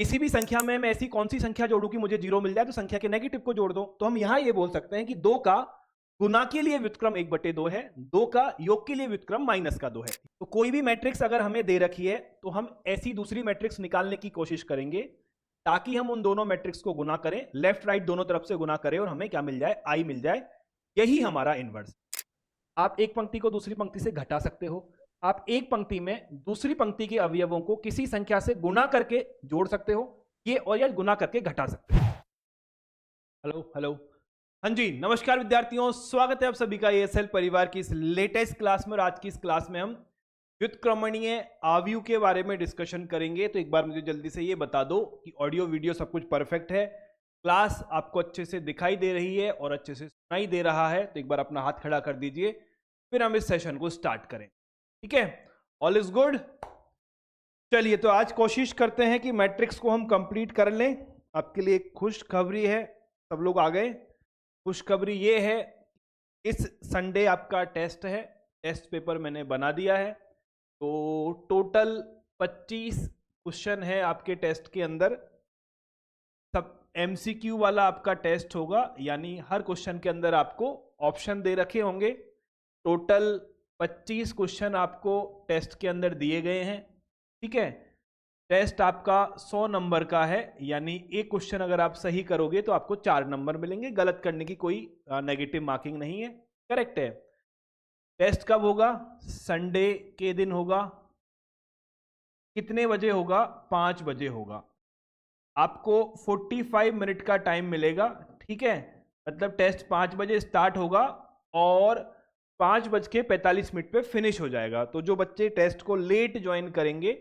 किसी भी संख्या में मैं ऐसी कौन सी संख्या जोड़ूं कि मुझे 0 मिल जाए, तो संख्या के नेगेटिव को जोड़ दो। तो हम यहां ये बोल सकते हैं कि 2 का गुना के लिए व्युत्क्रम 1/2 है, 2 का योग के लिए व्युत्क्रम -2 है। तो कोई भी मैट्रिक्स अगर हमें दे रखी है तो हम ऐसी दूसरी मैट्रिक्स निकालने की कोशिश करेंगे ताकि हम उन दोनों मैट्रिक्स को गुना करें, लेफ्ट राइट दोनों तरफ से गुना करें और हमें क्या मिल जाए, आई मिल जाए। यही हमारा इनवर्स। आप एक पंक्ति को दूसरी पंक्ति से घटा सकते हो, आप एक पंक्ति में दूसरी पंक्ति के अवयवों को किसी संख्या से गुना करके जोड़ सकते हो, ये और या गुना करके घटा सकते हो। हेलो हेलो, हाँ जी, नमस्कार विद्यार्थियों, स्वागत है आप सभी का एएसएल परिवार की इस लेटेस्ट क्लास में। और आज की इस क्लास में हम व्युत्क्रमणीय आव्यूह के बारे में डिस्कशन करेंगे। तो एक बार मुझे जल्दी से ये बता दो कि ऑडियो वीडियो सब कुछ परफेक्ट है, क्लास आपको अच्छे से दिखाई दे रही है और अच्छे से सुनाई दे रहा है। तो एक बार अपना हाथ खड़ा कर दीजिए, फिर हम इस सेशन को स्टार्ट करें। ठीक है, ऑल इज गुड। चलिए, तो आज कोशिश करते हैं कि मैट्रिक्स को हम कंप्लीट कर लें। आपके लिए एक खुशखबरी है, सब लोग आ गए। खुशखबरी ये है, इस संडे आपका टेस्ट है, टेस्ट पेपर मैंने बना दिया है। तो टोटल 25 क्वेश्चन है आपके टेस्ट के अंदर। सब एमसीक्यू वाला आपका टेस्ट होगा, यानी हर क्वेश्चन के अंदर आपको ऑप्शन दे रखे होंगे। टोटल 25 क्वेश्चन आपको टेस्ट के अंदर दिए गए हैं। ठीक है, टेस्ट आपका 100 नंबर का है, यानी एक क्वेश्चन अगर आप सही करोगे तो आपको 4 नंबर मिलेंगे। गलत करने की कोई नेगेटिव मार्किंग नहीं है, करेक्ट है। टेस्ट कब होगा? संडे के दिन होगा। कितने बजे होगा? 5 बजे होगा। आपको 45 मिनट का टाइम मिलेगा। ठीक है, मतलब टेस्ट 5 बजे स्टार्ट होगा और 5:45 पे फिनिश हो जाएगा। तो जो बच्चे टेस्ट को लेट ज्वाइन करेंगे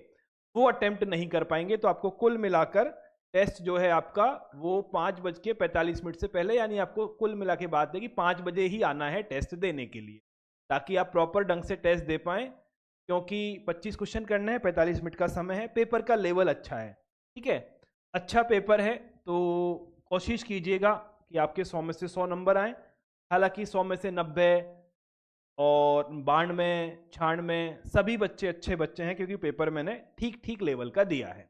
वो अटेम्प्ट नहीं कर पाएंगे। तो आपको कुल मिलाकर टेस्ट जो है आपका वो 5:45 से पहले, यानी आपको कुल मिला के बात है कि 5 बजे ही आना है टेस्ट देने के लिए, ताकि आप प्रॉपर ढंग से टेस्ट दे पाएं। क्योंकि 25 क्वेश्चन करने हैं, 45 मिनट का समय है, पेपर का लेवल अच्छा है। ठीक है, अच्छा पेपर है, तो कोशिश कीजिएगा कि आपके 100 में से 100 नंबर आए। हालांकि 100 में से 90 और 92, 96 सभी बच्चे अच्छे बच्चे हैं, क्योंकि पेपर मैंने ठीक ठीक लेवल का दिया है।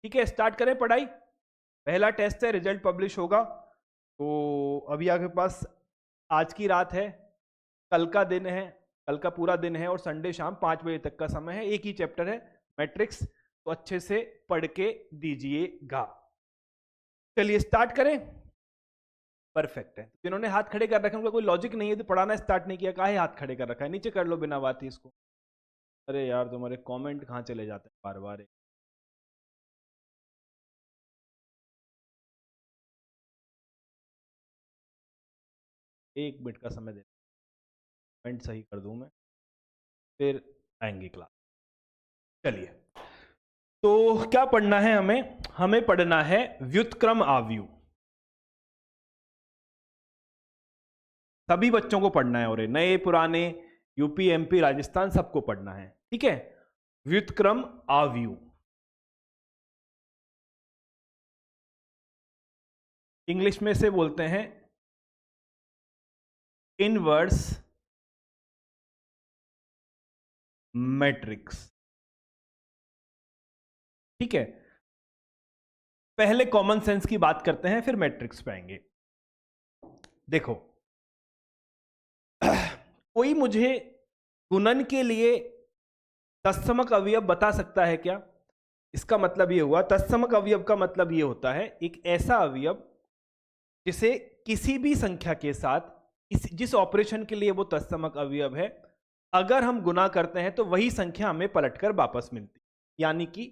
ठीक है, स्टार्ट करें पढ़ाई। पहला टेस्ट है, रिजल्ट पब्लिश होगा। तो अभी आपके पास आज की रात है, कल का दिन है, कल का पूरा दिन है और संडे शाम 5 बजे तक का समय है। एक ही चैप्टर है मैट्रिक्स, तो अच्छे से पढ़ के दीजिएगा। चलिए स्टार्ट करें। परफेक्ट है। जिन्होंने हाथ खड़े कर रखे उनका कोई लॉजिक नहीं है, तो पढ़ाना स्टार्ट नहीं किया, काहे हाथ खड़े कर रखा है? नीचे कर लो बिना बात ही इसको। अरे यार, तुम्हारे कमेंट कहाँ चले जाते हैं बार बार। एक मिनट का समय दे, कमेंट सही कर दूं मैं, फिर आएंगे क्लास। चलिए, तो क्या पढ़ना है हमें? हमें पढ़ना है व्युत्क्रम आव्यूह। सभी बच्चों को पढ़ना है, और नए पुराने, यूपी एमपी राजस्थान सबको पढ़ना है। ठीक है, व्युत्क्रम आव्यूह इंग्लिश में से बोलते हैं इनवर्स मैट्रिक्स। ठीक है, पहले कॉमन सेंस की बात करते हैं, फिर मैट्रिक्स पे आएंगे। देखो, कोई मुझे गुणन के लिए तत्समक अवयव बता सकता है क्या? इसका मतलब ये हुआ, तत्समक अवयव का मतलब ये होता है एक ऐसा अवयव जिसे किसी भी संख्या के साथ जिस ऑपरेशन के लिए वो तत्समक अवयव है, अगर हम गुना करते हैं तो वही संख्या हमें पलटकर वापस मिलती। यानी कि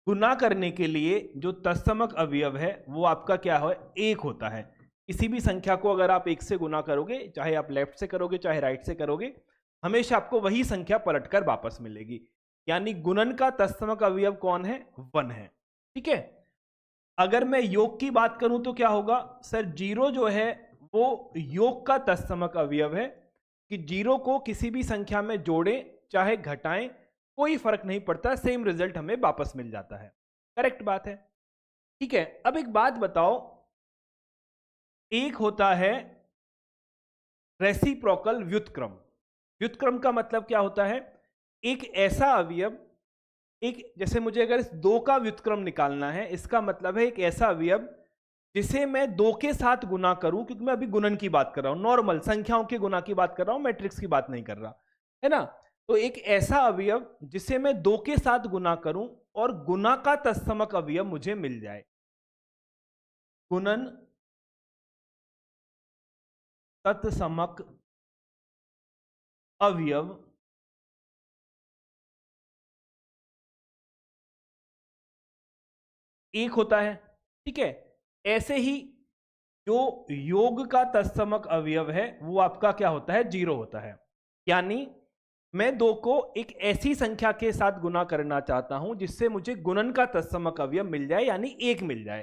गुना करने के लिए जो तत्समक अवयव है वो आपका क्या है? 1 होता है। किसी भी संख्या को अगर आप 1 से गुना करोगे, चाहे आप लेफ्ट से करोगे चाहे राइट से करोगे, हमेशा आपको वही संख्या पलटकर वापस मिलेगी। यानी गुणन का तत्समक अवयव कौन है? 1 है। ठीक है, अगर मैं योग की बात करूं तो क्या होगा सर? 0 जो है वो योग का तत्समक अवयव है, कि 0 को किसी भी संख्या में जोड़ें चाहे घटाएं, कोई फर्क नहीं पड़ता, सेम रिजल्ट हमें वापस मिल जाता है। करेक्ट बात है। ठीक है, अब एक बात बताओ, एक होता है रेसिप्रोकल व्युत्क्रम। व्युत्क्रम का मतलब क्या होता है? एक ऐसा अवयव एक जैसे मुझे अगर इस 2 का व्युत्क्रम निकालना है, इसका मतलब है एक ऐसा अवयव जिसे मैं 2 के साथ गुना करूं, क्योंकि मैं अभी गुणन की बात कर रहा हूं, नॉर्मल संख्याओं के गुना की बात कर रहा हूं, मैट्रिक्स की बात नहीं कर रहा, है ना। तो एक ऐसा अवयव जिसे मैं 2 के साथ गुना करूं और गुना का तत्समक अवयव मुझे मिल जाए। गुणन तत्समक अवयव एक होता है, ठीक है। ऐसे ही जो योग का तत्समक अवयव है वो आपका क्या होता है, 0 होता है। यानी मैं 2 को एक ऐसी संख्या के साथ गुना करना चाहता हूं जिससे मुझे गुणन का तत्समक अवयव मिल जाए, यानी 1 मिल जाए,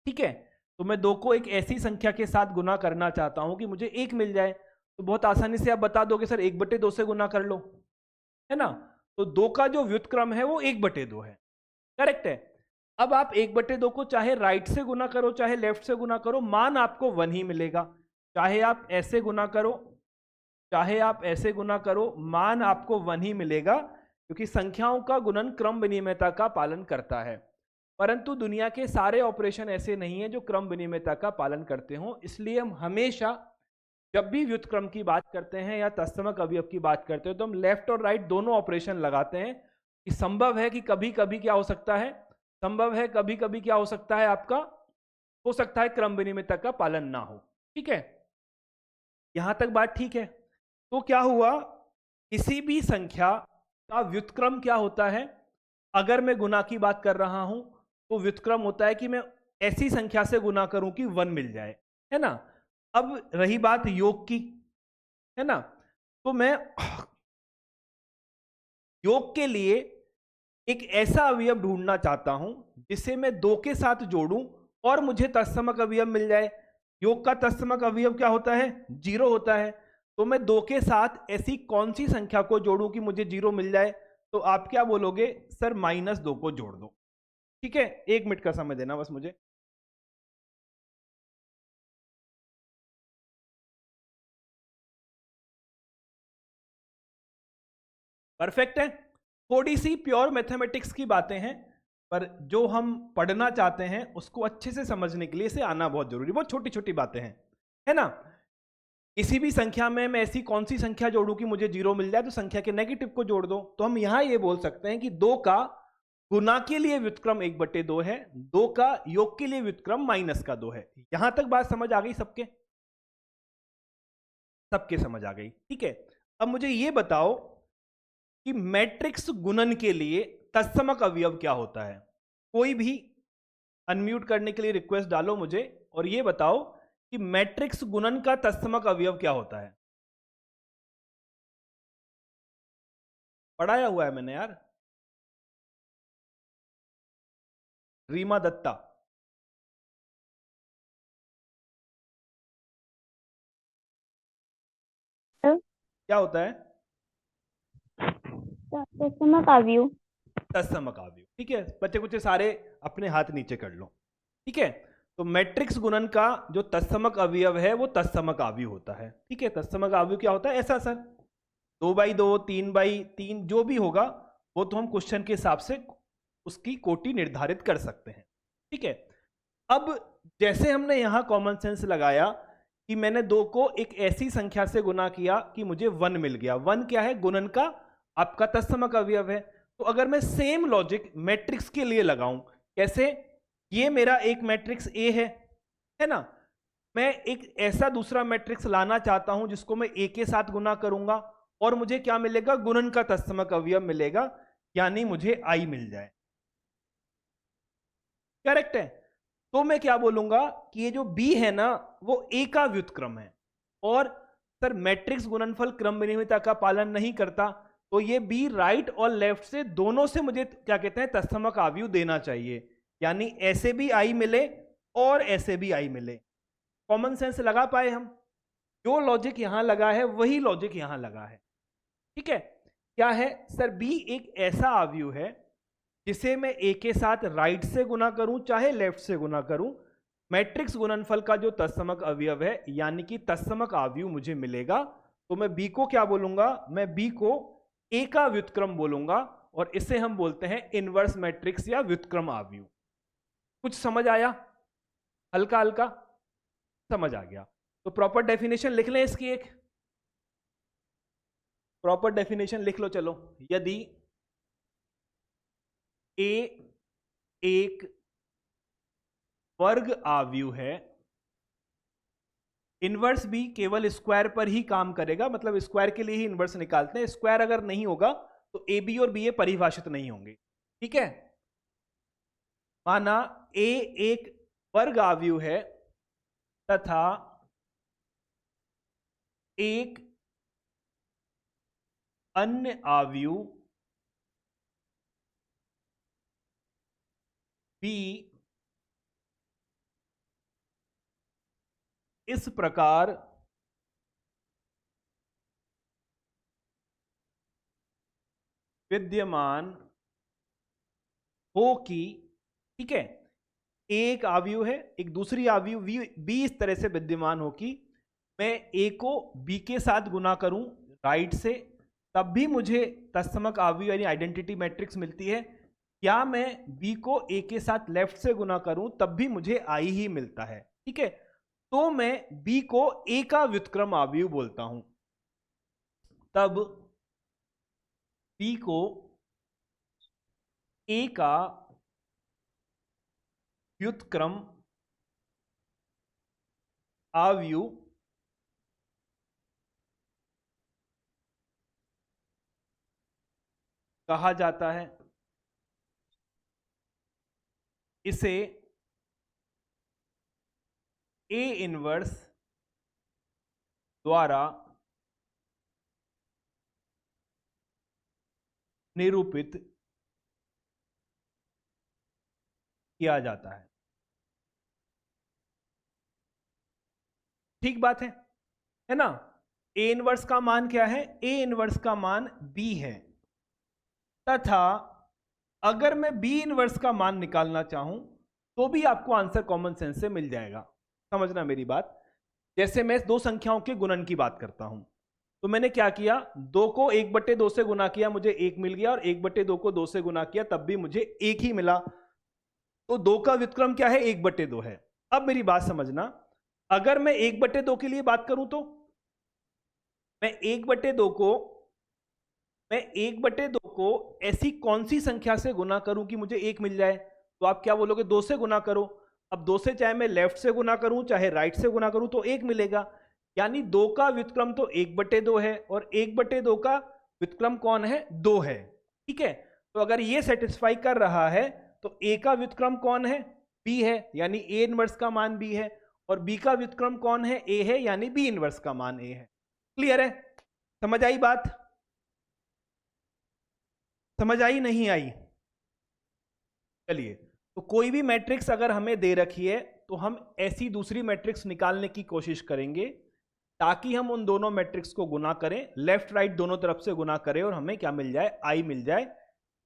ठीक है। तो मैं 2 को एक ऐसी संख्या के साथ गुना करना चाहता हूं कि मुझे 1 मिल जाए, तो बहुत आसानी से आप बता दोगे सर 1/2 से गुना कर लो, है ना। तो 2 का जो व्युत्क्रम है वो 1/2 है, करेक्ट है। अब आप 1/2 को चाहे राइट से गुना करो चाहे लेफ्ट से गुना करो, मान आपको 1 ही मिलेगा। चाहे आप ऐसे गुना करो चाहे आप ऐसे गुना करो, मान आपको 1 ही मिलेगा, क्योंकि संख्याओं का गुणन क्रम विनिमयता का पालन करता है। परंतु दुनिया के सारे ऑपरेशन ऐसे नहीं है जो क्रम विनिमयता का पालन करते हो, इसलिए हम हमेशा जब भी व्युत्क्रम की बात करते हैं या तत्समक अवयव की बात करते हैं तो हम लेफ्ट और राइट दोनों ऑपरेशन लगाते हैं, कि संभव है कि कभी कभी क्या हो सकता है, संभव है कभी कभी क्या हो सकता है, आपका हो सकता है क्रम विनिमयता का पालन ना हो, ठीक है। यहां तक बात ठीक है। तो क्या हुआ, किसी भी संख्या का व्युत्क्रम क्या होता है, अगर मैं गुना की बात कर रहा हूं तो व्युत्क्रम होता है कि मैं ऐसी संख्या से गुना करूं कि 1 मिल जाए, है ना। अब रही बात योग की, है ना, तो मैं योग के लिए एक ऐसा अवयव ढूंढना चाहता हूं जिसे मैं 2 के साथ जोड़ूं और मुझे तत्समक अवयव मिल जाए। योग का तत्समक अवयव क्या होता है, 0 होता है। तो मैं 2 के साथ ऐसी कौन सी संख्या को जोड़ूं कि मुझे 0 मिल जाए, तो आप क्या बोलोगे, सर -2 को जोड़ दो, ठीक है। 1 मिनट का समय देना बस मुझे। परफेक्ट है। थोड़ी सी प्योर मैथमेटिक्स की बातें हैं, पर जो हम पढ़ना चाहते हैं उसको अच्छे से समझने के लिए इसे आना बहुत जरूरी, बहुत छोटी छोटी बातें हैं, है ना। किसी भी संख्या में मैं ऐसी कौन सी संख्या जोड़ूं कि मुझे 0 मिल जाए, तो संख्या के नेगेटिव को जोड़ दो। तो हम यहां ये बोल सकते हैं कि 2 का गुना के लिए व्युत्क्रम 1/2 है, 2 का योग के लिए व्युत्क्रम -2 है। यहां तक बात समझ आ गई सबके, सबके समझ आ गई, ठीक है। अब मुझे ये बताओ कि मैट्रिक्स गुणन के लिए तत्समक अवयव क्या होता है। कोई भी अनम्यूट करने के लिए रिक्वेस्ट डालो मुझे और ये बताओ कि मैट्रिक्स गुणन का तत्समक अवयव क्या होता है। पढ़ाया हुआ है मैंने यार, रीमा दत्ता। क्या होता है, तत्समक अवयव। तत्समक अवयव, ठीक है। बच्चे कुछ सारे अपने हाथ नीचे कर लो, ठीक है। तो मैट्रिक्स गुणन का जो तत्समक अवयव है वो तत्समक अवयव होता है, ठीक है। तत्समक अवयव क्या होता है, ऐसा सर 2/2 3/3 जो भी होगा वो तो हम क्वेश्चन के हिसाब से उसकी कोटि निर्धारित कर सकते हैं, ठीक है। अब जैसे हमने यहां कॉमन सेंस लगाया कि मैंने 2 को एक ऐसी संख्या से गुना किया कि मुझे 1 मिल गया। 1 क्या है, गुणन का आपका तत्समक अवयव है। तो अगर मैं सेम लॉजिक मैट्रिक्स के लिए लगाऊं, कैसे, ये मेरा एक मैट्रिक्स ए है ना। मैं एक ऐसा दूसरा मैट्रिक्स लाना चाहता हूं जिसको मैं ए के साथ गुना करूंगा और मुझे क्या मिलेगा, गुणन का तत्समक अवयव मिलेगा, यानी मुझे आई मिल जाए, करेक्ट है। तो मैं क्या बोलूंगा कि ये जो बी है ना वो ए का व्युत्क्रम है, और सर मैट्रिक्स गुणनफल क्रम विनिमयता का पालन नहीं करता, तो ये बी राइट और लेफ्ट से दोनों से मुझे क्या कहते हैं, तत्समक अवयव देना चाहिए, यानी ऐसे भी आई मिले और ऐसे भी आई मिले। कॉमन सेंस लगा पाए हम, जो लॉजिक यहां लगा है वही लॉजिक यहां लगा है, ठीक है। क्या है सर, बी एक ऐसा अवयव है जिसे मैं ए के साथ राइट से गुना करूं चाहे लेफ्ट से गुना करूं, मैट्रिक्स गुणनफल का जो तत्समक अवयव है यानी कि तत्समक अवयव मुझे मिलेगा। तो मैं बी को क्या बोलूंगा, मैं बी को ए का व्युत्क्रम बोलूंगा और इसे हम बोलते हैं इनवर्स मैट्रिक्स या व्युत्क्रम आव्यूह। कुछ समझ आया? हल्का हल्का समझ आ गया। तो प्रॉपर डेफिनेशन लिख लें इसकी, एक प्रॉपर डेफिनेशन लिख लो। चलो, यदि ए एक वर्ग आव्यूह है, इनवर्स भी केवल स्क्वायर पर ही काम करेगा, मतलब स्क्वायर के लिए ही इनवर्स निकालते हैं। स्क्वायर अगर नहीं होगा तो ए बी और बी ए परिभाषित नहीं होंगे। ठीक है, माना ए एक वर्ग आव्यूह है तथा एक अन्य आव्यूह बी इस प्रकार विद्यमान हो कि, ठीक है, एक आव्यूह है, एक दूसरी आव्यूह बी इस तरह से विद्यमान हो कि मैं ए को बी के साथ गुना करूं राइट से, तब भी मुझे तत्समक आव्यूह यानी आइडेंटिटी मैट्रिक्स मिलती है। या मैं बी को ए के साथ लेफ्ट से गुना करूं तब भी मुझे आई ही मिलता है। ठीक है, तो मैं बी को ए का व्युत्क्रम आव्यूह बोलता हूं। तब बी को ए का व्युत्क्रम आव्यूह कहा जाता है। इसे ए इनवर्स द्वारा निरूपित किया जाता है। ठीक बात है ना? ए इनवर्स का मान क्या है? ए इनवर्स का मान बी है, तथा अगर मैं बी इनवर्स का मान निकालना चाहूं तो भी आपको आंसर कॉमन सेंस से मिल जाएगा। समझना मेरी बात। जैसे मैं दो संख्याओं के गुणन की बात करता हूं, तो मैंने क्या किया, 2 को 1/2 से गुना किया, मुझे 1 मिल गया, और 1/2 को 2 से गुना किया तब भी मुझे 1 ही मिला। तो 2 का व्युत्क्रम क्या है? 1/2 है। अब मेरी बात समझना, अगर मैं 1/2 के लिए बात करूं तो मैं 1/2 को ऐसी कौन सी संख्या से गुना करूं कि मुझे 1 मिल जाए? तो आप क्या बोलोगे? 2 से गुना करो। अब 2 से चाहे मैं लेफ्ट से गुना करूं चाहे राइट से गुना करूं तो 1 मिलेगा। यानी 2 का व्युत्क्रम तो 1/2 है, और 1/2 का व्युत्क्रम कौन है? 2 है। ठीक है, तो अगर ये सेटिस्फाई कर रहा है तो ए का व्युत्क्रम कौन है? बी है, यानी ए इनवर्स का मान बी है, और बी का व्युत्क्रम कौन है? ए है, यानी बी इनवर्स का मान ए है। क्लियर है? समझ आई बात? समझ आई नहीं आई? चलिए, तो कोई भी मैट्रिक्स अगर हमें दे रखी है तो हम ऐसी दूसरी मैट्रिक्स निकालने की कोशिश करेंगे ताकि हम उन दोनों मैट्रिक्स को गुना करें, लेफ्ट राइट दोनों तरफ से गुना करें, और हमें क्या मिल जाए? आई मिल जाए।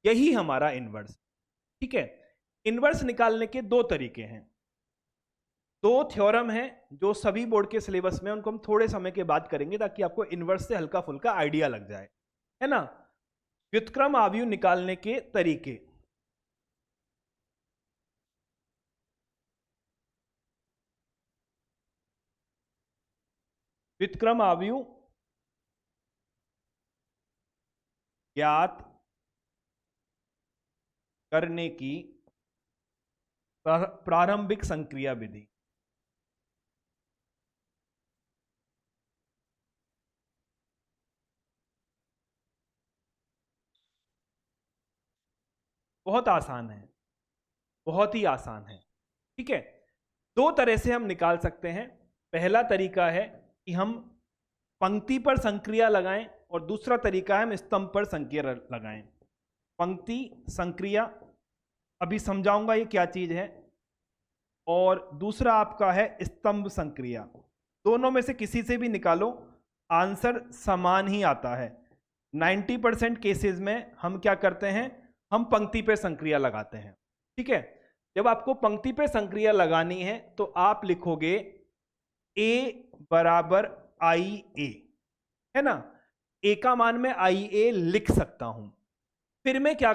यही हमारा इनवर्स। ठीक है, इनवर्स निकालने के दो तरीके हैं, दो थ्योरम हैं जो सभी बोर्ड के सिलेबस में, उनको हम थोड़े समय के बाद करेंगे ताकि आपको इनवर्स से हल्का फुल्का आइडिया लग जाए, है ना? व्युत्क्रम आव्यूह निकालने के तरीके। व्युत्क्रम आव्यूह ज्ञात करने की प्रारंभिक संक्रिया विधि। बहुत आसान है, बहुत ही आसान है। ठीक है, दो तरह से हम निकाल सकते हैं। पहला तरीका है कि हम पंक्ति पर संक्रिया लगाएं, और दूसरा तरीका है हम स्तंभ पर संक्रिया लगाएं। पंक्ति संक्रिया अभी समझाऊंगा ये क्या चीज है, और दूसरा आपका है स्तंभ संक्रिया। दोनों में से किसी से भी निकालो, आंसर समान ही आता है। 90% केसेस में हम क्या करते हैं? हम पंक्ति पे संक्रिया लगाते हैं। ठीक है, जब आपको पंक्ति पे संक्रिया लगानी है तो आप लिखोगे A बराबर आई ए, है ना? ए का मान मैं आई ए लिख सकता हूं, फिर मैं क्या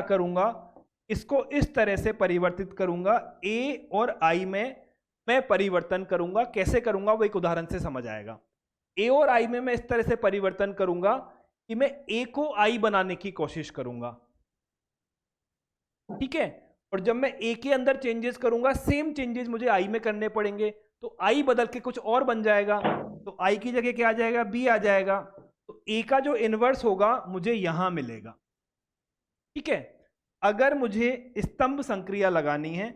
करूंगा, इसको इस तरह से परिवर्तित करूंगा, ए और आई में मैं परिवर्तन करूंगा। कैसे करूंगा वो एक उदाहरण से समझ आएगा। ए और आई में मैं इस तरह से परिवर्तन करूंगा कि मैं ए को आई बनाने की कोशिश करूंगा, ठीक है। और जब मैं ए के अंदर चेंजेस करूंगा, सेम चेंजेस मुझे आई में करने पड़ेंगे, तो आई बदल के कुछ और बन जाएगा, तो आई की जगह क्या आ जाएगा, बी आ जाएगा। तो ए का जो इनवर्स होगा मुझे यहां मिलेगा, ठीक है। अगर मुझे स्तंभ संक्रिया लगानी है,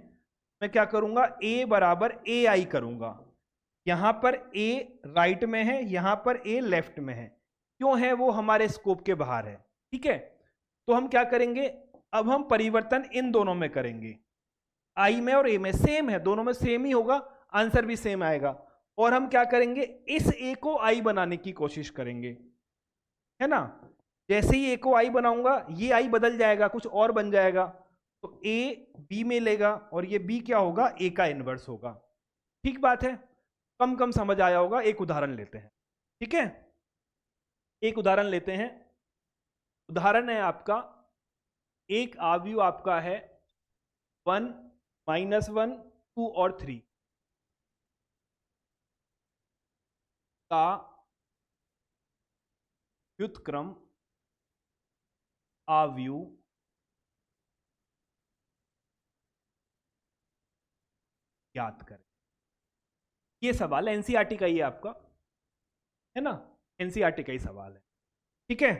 मैं क्या करूंगा, ए बराबर ए आई करूंगा। यहां पर ए राइट में है, यहां पर ए लेफ्ट में है, क्यों है, वो हमारे स्कोप के बाहर है, ठीक है। तो हम क्या करेंगे, अब हम परिवर्तन इन दोनों में करेंगे, आई में और ए में, सेम है, दोनों में सेम ही होगा, आंसर भी सेम आएगा। और हम क्या करेंगे, इस ए को आई बनाने की कोशिश करेंगे, है ना। जैसे ही ए को आई बनाऊंगा, ये आई बदल जाएगा, कुछ और बन जाएगा, तो ए बी में लेगा और ये बी क्या होगा, ए का इनवर्स होगा। ठीक बात है, कम कम समझ आया होगा। एक उदाहरण लेते हैं, ठीक है, एक उदाहरण लेते हैं। उदाहरण है आपका, एक आव्यूह आपका है 1, -1, 2 और 3 का व्युत्क्रम आव्यूह ज्ञात करें। ये सवाल एनसीईआरटी का ही है आपका, है ना, एनसीईआरटी का ही सवाल है, ठीक है।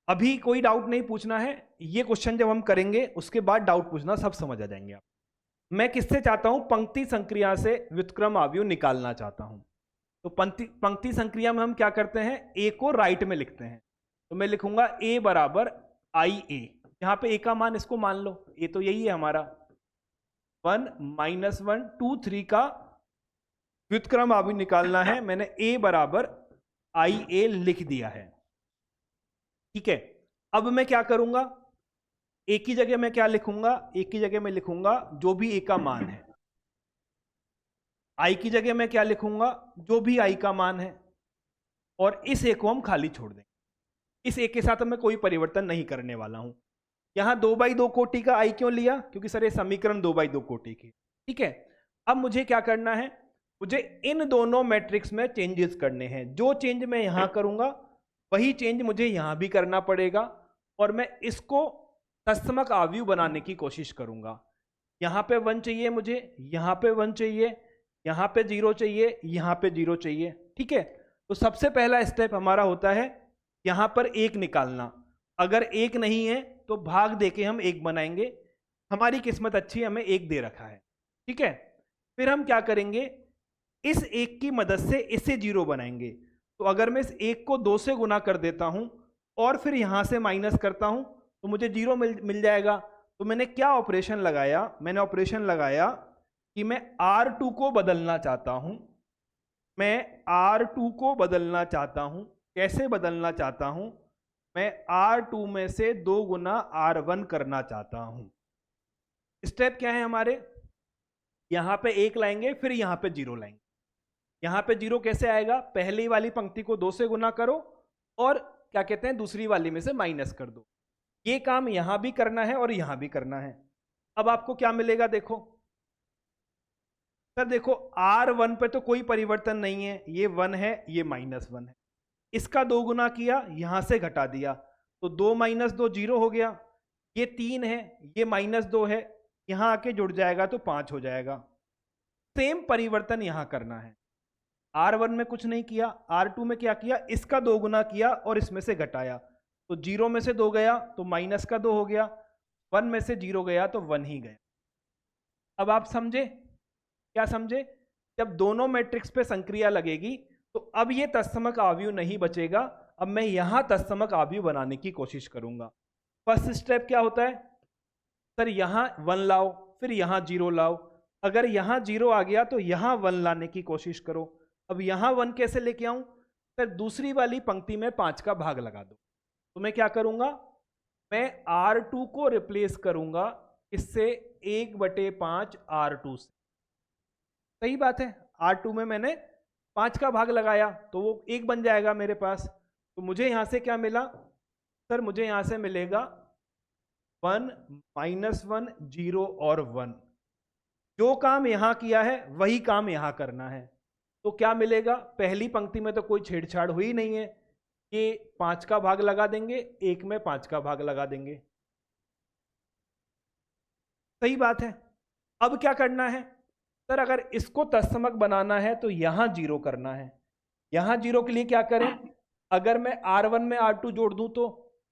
अभी कोई डाउट नहीं पूछना है, ये क्वेश्चन जब हम करेंगे उसके बाद डाउट पूछना, सब समझ आ जाएंगे आप। मैं किससे चाहता हूं, पंक्ति संक्रिया से व्युत्क्रम आव्यूह निकालना चाहता हूं। तो पंक्ति संक्रिया में हम क्या करते हैं, ए को राइट में लिखते हैं। तो मैं लिखूंगा ए बराबर आई ए, यहां पे ए का मान इसको मान लो, ए तो यही है हमारा, 1, -1, 2, 3 का व्युत्क्रम आव्यूह निकालना है। मैंने ए बराबर आई ए लिख दिया है, ठीक है। अब मैं क्या करूंगा, ए की जगह मैं क्या लिखूंगा, ए की जगह मैं लिखूंगा जो भी ए का मान है, आई की जगह मैं क्या लिखूंगा, जो भी आई का मान है, और इस ए को हम खाली छोड़ देंगे। इस ए के साथ मैं कोई परिवर्तन नहीं करने वाला हूं। यहां 2/2 कोटि का आई क्यों लिया, क्योंकि सर ये समीकरण 2/2 कोटि की, ठीक है। अब मुझे क्या करना है, मुझे इन दोनों मैट्रिक्स में चेंजेस करने हैं। जो चेंज मैं यहां करूंगा वही चेंज मुझे यहां भी करना पड़ेगा, और मैं इसको तत्समक आव्यूह बनाने की कोशिश करूंगा। यहां पे 1 चाहिए मुझे, यहां पे 1 चाहिए, यहां पे 0 चाहिए, यहां पे 0 चाहिए, ठीक है। तो सबसे पहला स्टेप हमारा होता है यहां पर 1 निकालना। अगर 1 नहीं है तो भाग देके हम 1 बनाएंगे। हमारी किस्मत अच्छी है, हमें 1 दे रखा है, ठीक है। फिर हम क्या करेंगे, इस 1 की मदद से इसे 0 बनाएंगे। तो अगर मैं इस 1 को 2 से गुना कर देता हूं और फिर यहां से माइनस करता हूं तो मुझे 0 मिल जाएगा। तो मैंने क्या ऑपरेशन लगाया, मैंने ऑपरेशन लगाया कि मैं R2 को बदलना चाहता हूं। मैं R2 को बदलना चाहता हूं, कैसे बदलना चाहता हूं, मैं R2 में से 2 गुना R1 करना चाहता हूं। स्टेप क्या है हमारे, यहां पे 1 लाएंगे, फिर यहां पे 0 लाएंगे। यहां पे 0 कैसे आएगा, पहली वाली पंक्ति को 2 से गुना करो और क्या कहते हैं दूसरी वाली में से माइनस कर दो। ये काम यहां भी करना है और यहां भी करना है। अब आपको क्या मिलेगा, देखो सर, देखो R1 पे तो कोई परिवर्तन नहीं है, ये 1 है, ये -1 है। इसका 2 गुना किया, यहां से घटा दिया, तो 2 - 2 0 हो गया। ये 3 है, ये -2 है, यहां आके जुड़ जाएगा तो 5 हो जाएगा। सेम परिवर्तन यहां करना है। R1 में कुछ नहीं किया, R2 में क्या किया, इसका 2 गुना किया और इसमें से घटाया, तो 0 में से 2 गया तो माइनस का 2 हो गया, 1 में से 0 गया तो 1 ही गया। अब आप समझे, क्या समझे, जब दोनों मैट्रिक्स पे संक्रिया लगेगी तो अब ये तत्समक आव्यूह नहीं बचेगा। अब मैं यहां तत्समक आव्यूह बनाने की कोशिश करूंगा। फर्स्ट स्टेप क्या होता है, सर यहां 1 लाओ, फिर यहां 0 लाओ। अगर यहां 0 आ गया तो यहां 1 लाने की कोशिश करो। अब यहां 1 कैसे लेके आऊं, सर दूसरी वाली पंक्ति में 5 का भाग लगा दो। तो मैं क्या करूंगा, मैं R2 को रिप्लेस करूंगा इससे 1/5 R2 से। सही बात है, R2 में मैंने 5 का भाग लगाया तो वो 1 बन जाएगा मेरे पास। तो मुझे यहां से क्या मिला, सर मुझे यहां से मिलेगा 1 -1 0 और 1। जो काम यहां किया है वही काम यहां करना है। तो क्या मिलेगा, पहली पंक्ति में तो कोई छेड़छाड़ हुई नहीं है, ये 5 का भाग लगा देंगे, एक में 5 का भाग लगा देंगे। सही बात है। अब क्या करना है सर, अगर इसको तत्समक बनाना है तो यहां 0 करना है। यहां 0 के लिए क्या करें, अगर मैं R1 में R2 जोड़ दूं तो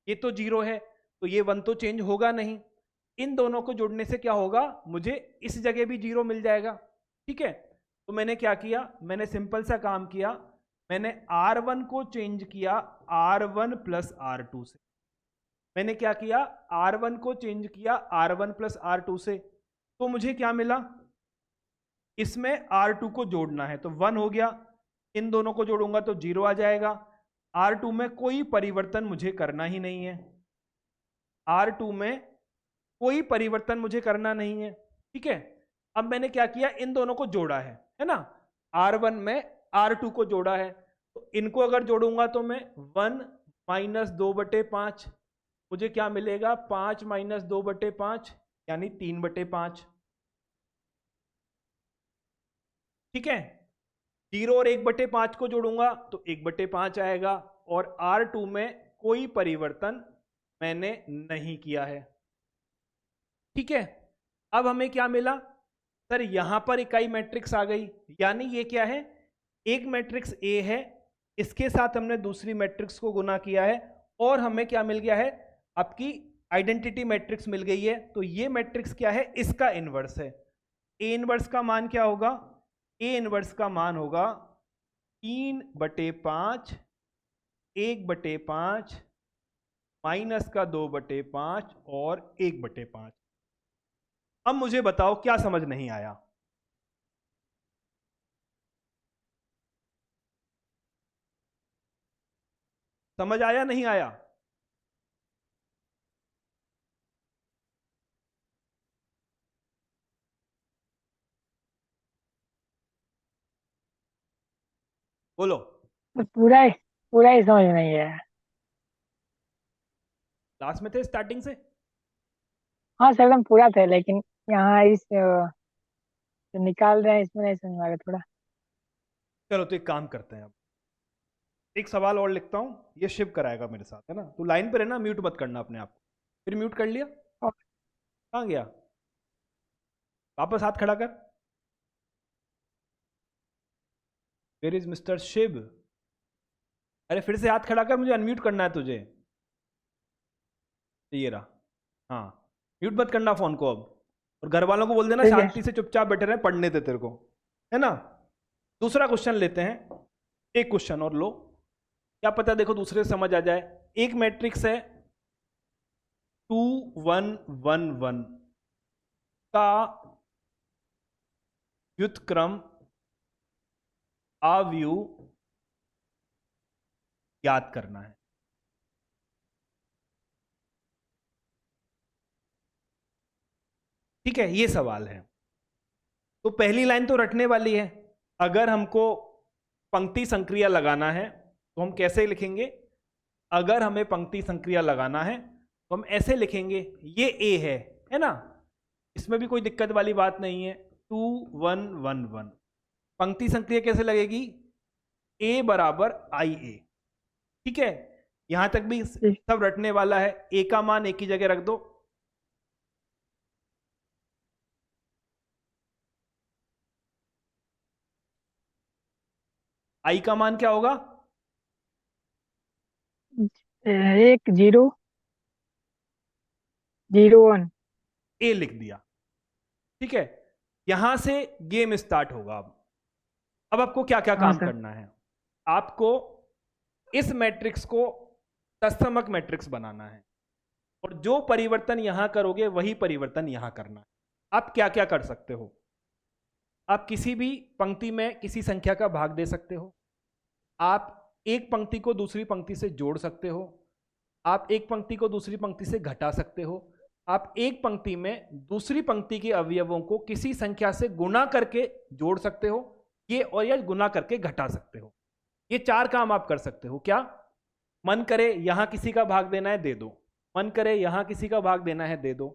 ये तो 0 है, तो ये 1 तो चेंज होगा नहीं। इन दोनों को जोड़ने से क्या होगा, मुझे इस जगह भी 0 मिल जाएगा। ठीक है, तो मैंने क्या किया, मैंने सिंपल सा काम किया, मैंने R1 को चेंज किया R1 प्लस R2 से। मैंने क्या किया, R1 को चेंज किया R1 प्लस R2 से, तो मुझे क्या मिला, इसमें R2 को जोड़ना है तो 1 हो गया, इन दोनों को जोड़ूंगा तो 0 आ जाएगा। R2 में कोई परिवर्तन मुझे करना ही नहीं है, R2 में कोई परिवर्तन मुझे करना नहीं है। ठीक है, अब मैंने क्या किया, इन दोनों को जोड़ा है ना, R1 में R2 को जोड़ा है, तो इनको अगर जोड़ूंगा तो मैं 1 - 2/5, मुझे क्या मिलेगा, 5 - 2/5 यानी 3/5। ठीक है, 0 और 1/5 को जोड़ूंगा तो 1/5 आएगा, और R2 में कोई परिवर्तन मैंने नहीं किया है। ठीक है, अब हमें क्या मिला सर, यहां पर इकाई मैट्रिक्स आ गई, यानी ये क्या है, एक मैट्रिक्स A है, इसके साथ हमने दूसरी मैट्रिक्स को गुना किया है, और हमें क्या मिल गया है, आपकी आइडेंटिटी मैट्रिक्स मिल गई है। तो ये मैट्रिक्स क्या है, इसका इनवर्स है। A इनवर्स का मान क्या होगा, A इनवर्स का मान होगा 3/5, 1/5 माइनस का 2/5 और 1/5। अब मुझे बताओ क्या समझ नहीं आया। समझ आया नहीं आया? बोलो। पूरा ही समझ नहीं है। क्लास में थे स्टार्टिंग से? हाँ सर एकदम पूरा था, लेकिन यहाँ इस जो निकाल रहे हैं इसमें नहीं समझ में आ रहा थोड़ा। चलो तो एक काम करते हैं, अब एक सवाल और लिखता हूं, ये शिव कराएगा मेरे साथ, है ना। तू लाइन पर है ना, म्यूट मत करना अपने आप को। फिर म्यूट कर लिया, और कहाँ गया, वापस हाथ खड़ा कर। Where is mister Shiv? अरे फिर से हाथ खड़ा कर, मुझे अनम्यूट करना है तुझे। ये रहा, हाँ, म्यूट मत करना फोन को अब। और घर वालों को बोल देना ठीक है। शांति से चुपचाप बैठे रहे, पढ़ने दे तेरे को, है ना। दूसरा क्वेश्चन लेते हैं, एक क्वेश्चन और लो, क्या पता देखो दूसरे से समझ आ जाए। एक मैट्रिक्स है 2 1 1 1 का व्युत्क्रम अवयव याद करना है। ठीक है, ये सवाल है। तो पहली लाइन तो रटने वाली है। अगर हमको पंक्ति संक्रिया लगाना है तो हम कैसे लिखेंगे, अगर हमें पंक्ति संक्रिया लगाना है तो हम ऐसे लिखेंगे, ये A है ना, इसमें भी कोई दिक्कत वाली बात नहीं है। 2 1 1 1 पंक्ति संक्रिया कैसे लगेगी, A बराबर IA। ठीक है, यहां तक भी ठीक। सब रटने वाला है। A का मान एक ही जगह रख दो, I का मान क्या होगा, 1 0 0 1। A लिख दिया। ठीक है, यहां से गेम स्टार्ट होगा। अब आपको क्या क्या हाँ काम सर। करना है, आपको इस मैट्रिक्स को तत्समक मैट्रिक्स बनाना है, और जो परिवर्तन यहां करोगे वही परिवर्तन यहां करना है। आप क्या क्या कर सकते हो, आप किसी भी पंक्ति में किसी संख्या का भाग दे सकते हो, आप एक पंक्ति को दूसरी पंक्ति से जोड़ सकते हो, आप एक पंक्ति को दूसरी पंक्ति से घटा सकते हो, आप एक पंक्ति में दूसरी पंक्ति के अवयवों को किसी संख्या से गुणा करके जोड़ सकते हो, ये और या गुणा करके घटा सकते हो। ये 4 काम आप कर सकते हो। क्या, मन करे यहां किसी का भाग देना है दे दो, मन करे यहां किसी का भाग देना है दे दो,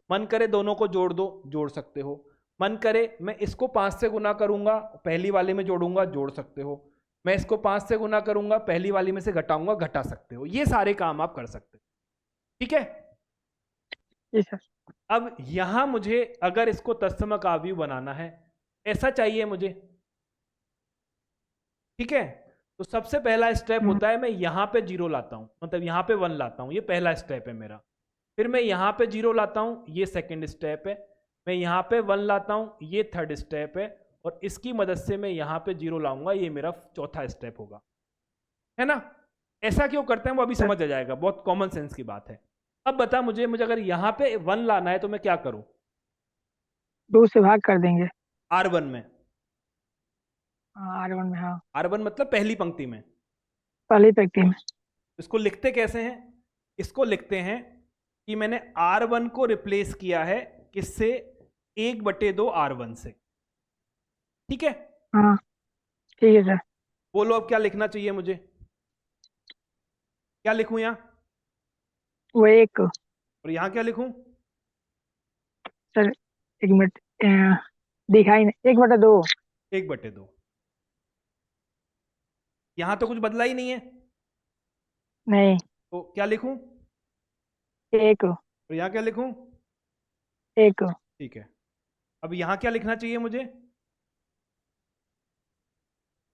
मन करे दोनों को जोड़ दो जोड़ सकते हो, मन करे मैं इसको 5 से गुना करूंगा पहली वाले में जोड़ूंगा जोड़ सकते हो, मैं इसको 5 से गुना करूंगा पहली वाली में से घटाऊंगा घटा सकते हो। ये सारे काम आप कर सकते हो, ठीक है। जी सर। अब यहां मुझे अगर इसको तत्समक अवयव बनाना है, ऐसा चाहिए मुझे, ठीक है। तो सबसे पहला स्टेप होता है मैं यहां पे 0 लाता हूं, मतलब यहां पे 1 लाता हूं, ये पहला स्टेप है मेरा। फिर मैं यहां पे 0 लाता हूं, ये सेकंड स्टेप है। मैं यहां पे 1 लाता हूं, ये थर्ड स्टेप है। और इसकी मदद से मैं यहां पे 0 लाऊंगा, ये मेरा चौथा स्टेप होगा, है ना। ऐसा क्यों करते हैं वो अभी समझ आ जाएगा, बहुत कॉमन सेंस की बात है। अब बता मुझे अगर यहां पे 1 लाना है तो मैं क्या करूं? 2 से भाग कर देंगे। R1 में, हाँ R1 में, हाँ R1 मतलब पहली पंक्ति में। पहली पंक्ति में। इसको लिखते कैसे हैं? इसको लिखते हैं कि मैंने R1 को रिप्लेस किया है किससे? 1/2 R1 से, ठीक है। हाँ ठीक है सर। बोलो अब क्या लिखना चाहिए मुझे, क्या लिखूं यहां? वो एक, और यहां क्या लिखूं? सर एक मिनट, दिखाई नहीं, 1/2। 1/2। यहां तो कुछ बदला ही नहीं है, नहीं, तो क्या लिखूं? एक, और यहां क्या लिखूं? एक, ठीक है। अब यहां क्या लिखना चाहिए मुझे?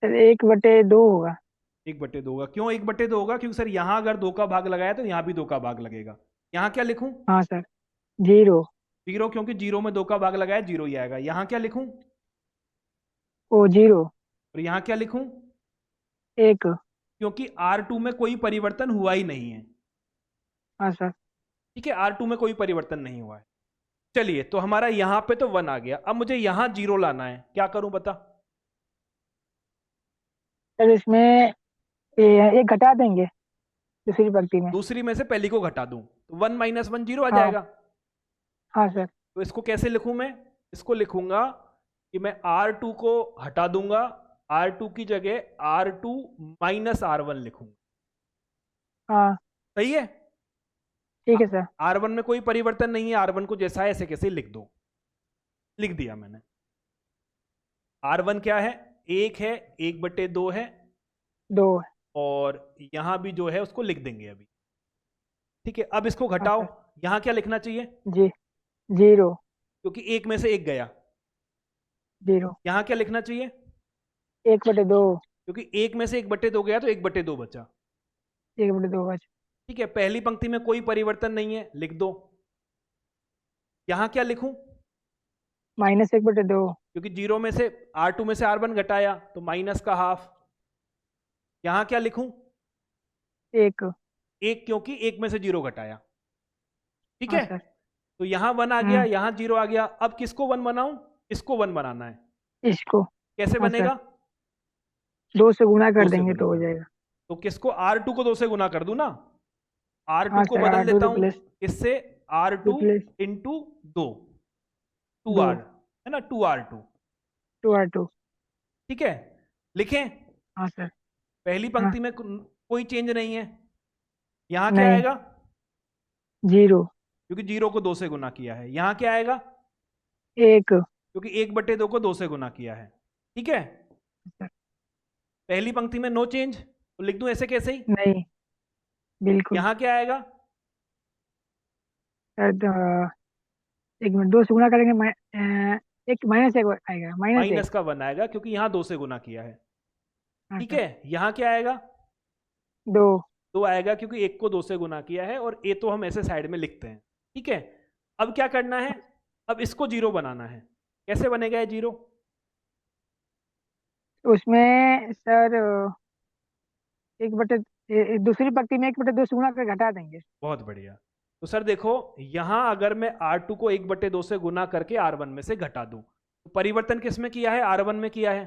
सर 1/2 होगा। 1/2 होगा। क्यों 1/2 होगा? क्योंकि सर यहां अगर 2 का भाग लगाया तो यहां भी 2 का भाग लगेगा। यहां क्या लिखूं? हाँ सर, 0। 0, क्योंकि 0 में 2 का भाग लगाया 0 ही आएगा। यहां क्या लिखूं? ओ 0, और यहां क्या लिखूं? 1। क्योंकि R2 में कोई परिवर्तन हुआ ही नहीं है, हाँ सर। ठीक है। R2 में कोई परिवर्तन नहीं हुआ है। चलिए, तो हमारा यहां पे तो 1 आ गया। अब मुझे यहां 0 लाना है, क्या करूं बता? सर इसमें एक घटा देंगे दूसरी पंक्ति में। दूसरी में से पहली को घटा दूं तो 1 - 1 0 आ हाँ। जाएगा। हाँ सर। तो इसको कैसे लिखूं मैं? इसको लिखूंगा कि मैं R2 को हटा दूंगा, R2 की जगह R2 - R1 लिखूंगा। हाँ सही है। ठीक है सर। R1 में कोई परिवर्तन नहीं है, R1 को जैसा है ऐसे कैसे लिख दो। लिख दिया मैंने। R1 क्या है? 1 है, 1/2 है। 2। और यहां भी जो है उसको लिख देंगे अभी, ठीक है। अब इसको हाँ घटाओ, सर। यहां क्या लिखना चाहिए? जी, 0, क्योंकि 1 में से 1 गया। 0, यहां क्या लिखना चाहिए? 1/2, क्योंकि 1 में से 1/2 गया तो 1/2 बचा, 1/2 बच। ठीक है। पहली पंक्ति में कोई परिवर्तन नहीं है, लिख दो। यहां क्या लिखूं? -1/2। क्योंकि 0 में से R2 में से R1 घटाया तो माइनस का हाफ। यहां क्या लिखूं? 1। 1, क्योंकि 1 में से 0 घटाया, ठीक हाँ है। सर। तो यहां 1 आ गया, यहां 0 आ गया। अब किसको 1 बनाऊं? इसको 1 बनाना है। इसको। कैसे हाँ सर, बनेगा? 2 से गुना 2 कर से देंगे गुना तो हो कर दो। जाएगा। तो किसको? R2 को 2 से गुना कर दूं ना। R2 हाँ को सर, बदल R2 देता हूं रिप्लेस, इससे, R2 रिप्लेस इंटू 2, 2, 2R, है ना, 2R2, 2R2। ठीक है। लिखें? हाँ सर। पहली हाँ। पंक्ति में कोई चेंज नहीं है। यहां क्या नहीं, आएगा? 0, क्योंकि 0 को 2 से गुना किया है। यहां क्या आएगा? 1। क्योंकि 1/2 को 2 से गुना किया है, ठीक है। सर पहली पंक्ति में नो चेंज, तो लिख दूं ऐसे कैसे ही। नहीं, बिल्कुल। यहां क्या आएगा? सर 1 मिनट, 2 से गुना करेंगे, एक -1 आएगा, -1। माइनस का 1 आएगा क्योंकि यहां 2 से गुना किया है, हाँ ठीक सर। है। यहां क्या आएगा? 2। 2 आएगा क्योंकि 1 को 2 से गुना किया है, और ए तो हम ऐसे साइड में लिखते हैं, ठीक है। अब क्या करना है? अब इसको 0 बनाना है। कैसे बनेगा ये 0? उसमें सर एक बटे दूसरी पंक्ति में 1/2 से गुना कर घटा देंगे। बहुत बढ़िया। तो सर देखो, यहां अगर मैं R2 को 1/2 से गुना करके R1 में से घटा दूं तो परिवर्तन किस में किया है? R1 में किया है,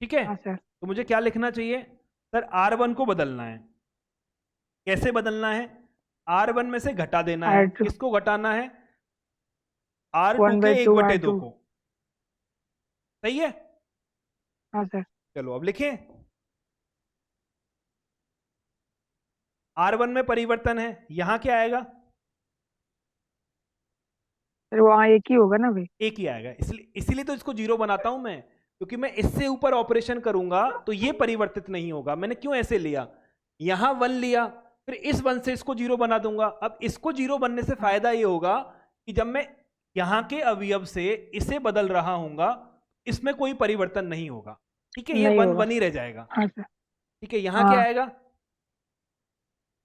ठीक है। हाँ सर। तो मुझे क्या लिखना चाहिए? सर R1 को बदलना है। कैसे बदलना है? R1 में से घटा देना है। R2, किसको घटाना है? R2 के 1/2 1/2 R2। को, सही है। हाँ सर। चलो अब लिखें। R1 में परिवर्तन है, यहां क्या आएगा? सर वहाँ एक ही होगा ना भाई। एक ही आएगा, इसीलिए तो इसको जीरो बनाता हूं मैं, क्योंकि मैं इससे ऊपर ऑपरेशन करूंगा तो ये परिवर्तित नहीं होगा। मैंने क्यों ऐसे लिया, यहां 1 लिया, फिर इस 1 से इसको जीरो बना दूंगा। अब इसको जीरो बनने से फायदा ये होगा कि जब मैं यहां के अवयव से इसे बदल रहा हूंगा, इसमें कोई परिवर्तन नहीं होगा। ठीक है, ये नहीं 1 होगा। 1 ही रह जाएगा। हाँ सर। ठीक है, यहां क्या हाँ आएगा?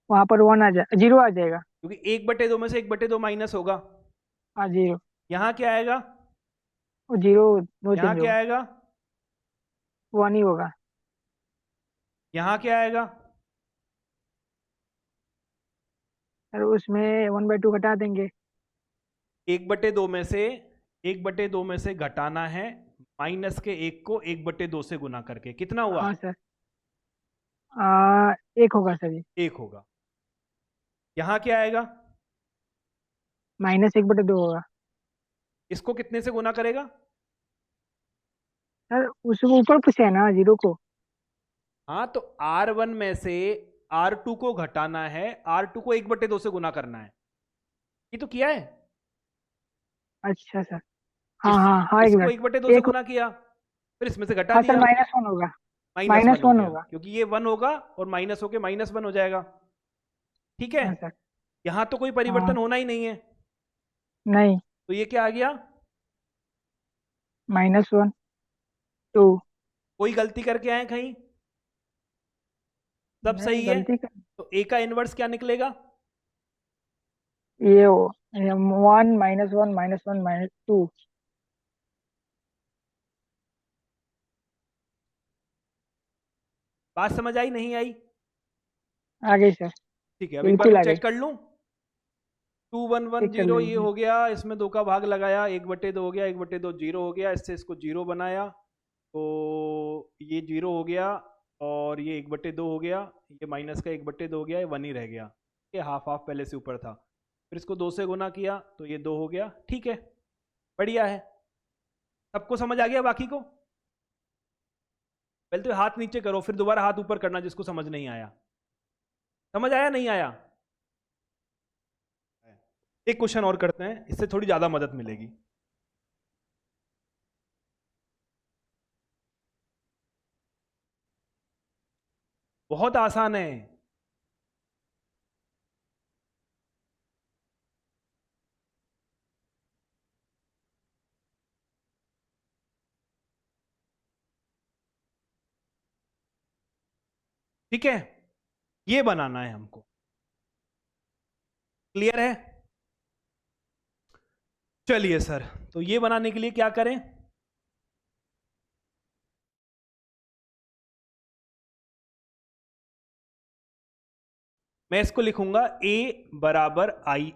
वहाँ पर वन आ जाए, जीरो आ जाएगा। क्योंकि 1/2 में से 1/2 माइनस होगा। हाँ जीरो। यहां क्या आएगा? वो जीरो नो यहां चेंज क्या होगा। आएगा? वन ही होगा। यहां क्या आएगा? सर उसमें 1/2 घटा देंगे। 1/2 में से 1/2 में से घटाना है माइनस के 1 को 1/2 से गुना करके, कितना हुआ? हाँ सर। एक होगा सर ये। 1 होगा। यहां क्या आएगा? -1/2 होगा। इसको कितने से गुना करेगा? सर उसको ऊपर पूछे है ना जीरो को। हाँ, तो R1 में से R2 को घटाना है, R2 को 1/2 से गुना करना है। ये तो किया है। अच्छा सर। हाँ इस हाँ हाँ एक इसको मिनट। 1/2 से एक। गुना किया, फिर इसमें से घटा हाँ सर दिया, -1 होगा। -1 हो -1 गया, होगा। क्योंकि ये 1 होगा और माइनस होके -1 हो जाएगा। ठीक है, हाँ सर। यहां तो कोई हाँ। परिवर्तन होना ही नहीं है, नहीं। तो ये क्या आ गया? -1/2। कोई गलती करके आए कहीं? सब नहीं सही है। गलती कर। तो ए का इनवर्स क्या निकलेगा? ये हो 1 -1 -1 -2। बात समझ आई नहीं आई? आगे सर। ठीक है, अब एक बार बिल्कुल मैं आगे। चेक कर लूं। चेक कर 2110 ये लीजिए। हो गया, इसमें 2 का भाग लगाया, 1/2 हो गया, 1/2 जीरो हो गया, इससे इसको जीरो बनाया, तो ये जीरो हो गया, और ये 1/2 हो गया, ये माइनस का 1/2 हो गया, ये 1 ही रह गया। ये हाफ हाफ पहले से ऊपर था, फिर इसको 2 से गुना किया तो ये 2 हो गया। ठीक है, बढ़िया है। सबको समझ आ गया बाकी को? पहले तो हाथ नीचे करो, फिर दोबारा हाथ ऊपर करना जिसको समझ नहीं आया। समझ आया नहीं आया? एक क्वेश्चन और करते हैं, इससे थोड़ी ज्यादा मदद मिलेगी। बहुत आसान है। ठीक है, ये बनाना है हमको। क्लियर है? चलिए सर, तो ये बनाने के लिए क्या करें? मैं इसको लिखूंगा a बराबर आई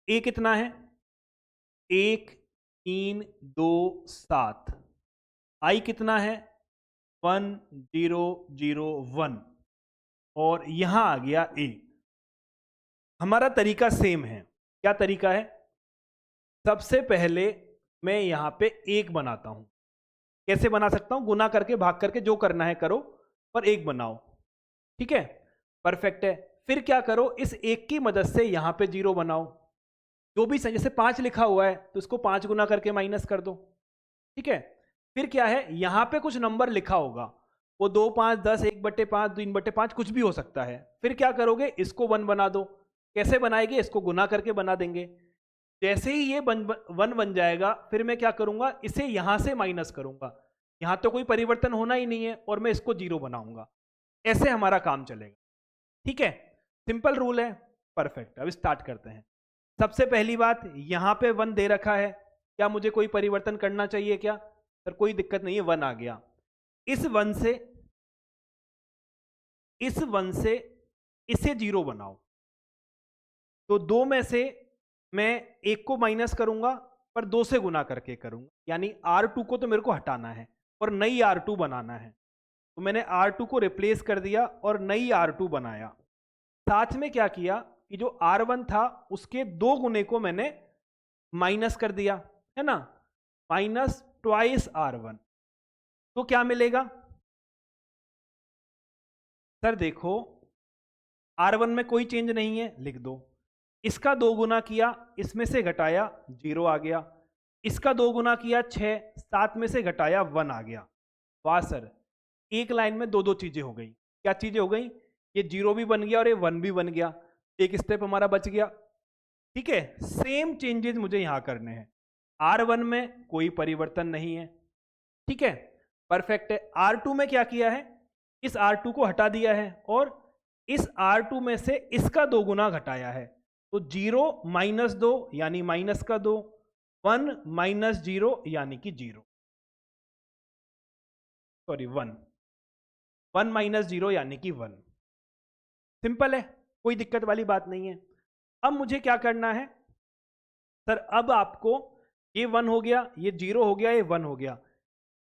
ए कितना है? 1 3 2 7। आई कितना है? 1001, और यहां आ गया ए। हमारा तरीका सेम है। क्या तरीका है? सबसे पहले मैं यहां पे 1 बनाता हूं। कैसे बना सकता हूं? गुना करके, भाग करके, जो करना है करो, पर 1 बनाओ। ठीक है, परफेक्ट है। फिर क्या करो, इस 1 की मदद से यहां पे 0 बनाओ। जो भी जैसे 5 लिखा हुआ है तो इसको 5 गुना करके माइनस कर दो। ठीक है, फिर क्या है, यहां पे कुछ नंबर लिखा होगा, वो 2 5 10 1/5 3/5 कुछ भी हो सकता है। फिर क्या करोगे, इसको 1 बना दो। कैसे बनाएंगे? इसको गुना करके बना देंगे। जैसे ही ये 1 बन जाएगा, फिर मैं क्या करूंगा, इसे यहां से माइनस करूंगा। यहां तो कोई परिवर्तन होना ही नहीं है, और मैं इसको 0 बनाऊंगा। ऐसे हमारा काम चलेगा। ठीक है, सिंपल रूल है। परफेक्ट, अब स्टार्ट करते हैं। सबसे पहली बात, यहां पे 1 दे रखा है, क्या मुझे कोई परिवर्तन करना चाहिए क्या? सर कोई दिक्कत नहीं है, 1 आ गया। इस 1 से इसे 0 बनाओ। तो 2 में से मैं 1 को माइनस करूंगा, पर 2 से गुना करके करूंगा, यानी R2 को तो मेरे को हटाना है और नई R2 बनाना है। तो मैंने R2 को रिप्लेस कर दिया और नई R2 बनाया। साथ में क्या किया कि जो R1 था उसके 2 गुने को मैंने माइनस कर दिया, है ना, माइनस ट्वाइस R1। तो क्या मिलेगा? सर देखो, R1 में कोई चेंज नहीं है, लिख दो। इसका 2 गुना किया, इसमें से घटाया 0 आ गया। इसका 2 गुना किया 6, 7 में से घटाया 1 आ गया। वाह सर, एक लाइन में दो दो चीजें हो गई। क्या चीजें हो गई? ये 0 भी बन गया और ये 1 भी बन गया, एक स्टेप हमारा बच गया। ठीक है, सेम चेंजेस मुझे यहां करने हैं। R1 में कोई परिवर्तन नहीं है, ठीक है, परफेक्ट है। R2 में क्या किया है? इस R2 को हटा दिया है और इस R2 में से इसका 2 गुना घटाया है। तो 0 माइनस 2 यानी माइनस का 2, 1 माइनस 0 यानी कि 0, सॉरी 1, 1 माइनस 0 यानी कि 1। सिंपल है, कोई दिक्कत वाली बात नहीं है। अब मुझे क्या करना है सर? अब आपको ये 1 हो गया, ये 0 हो गया, ये 1 हो गया।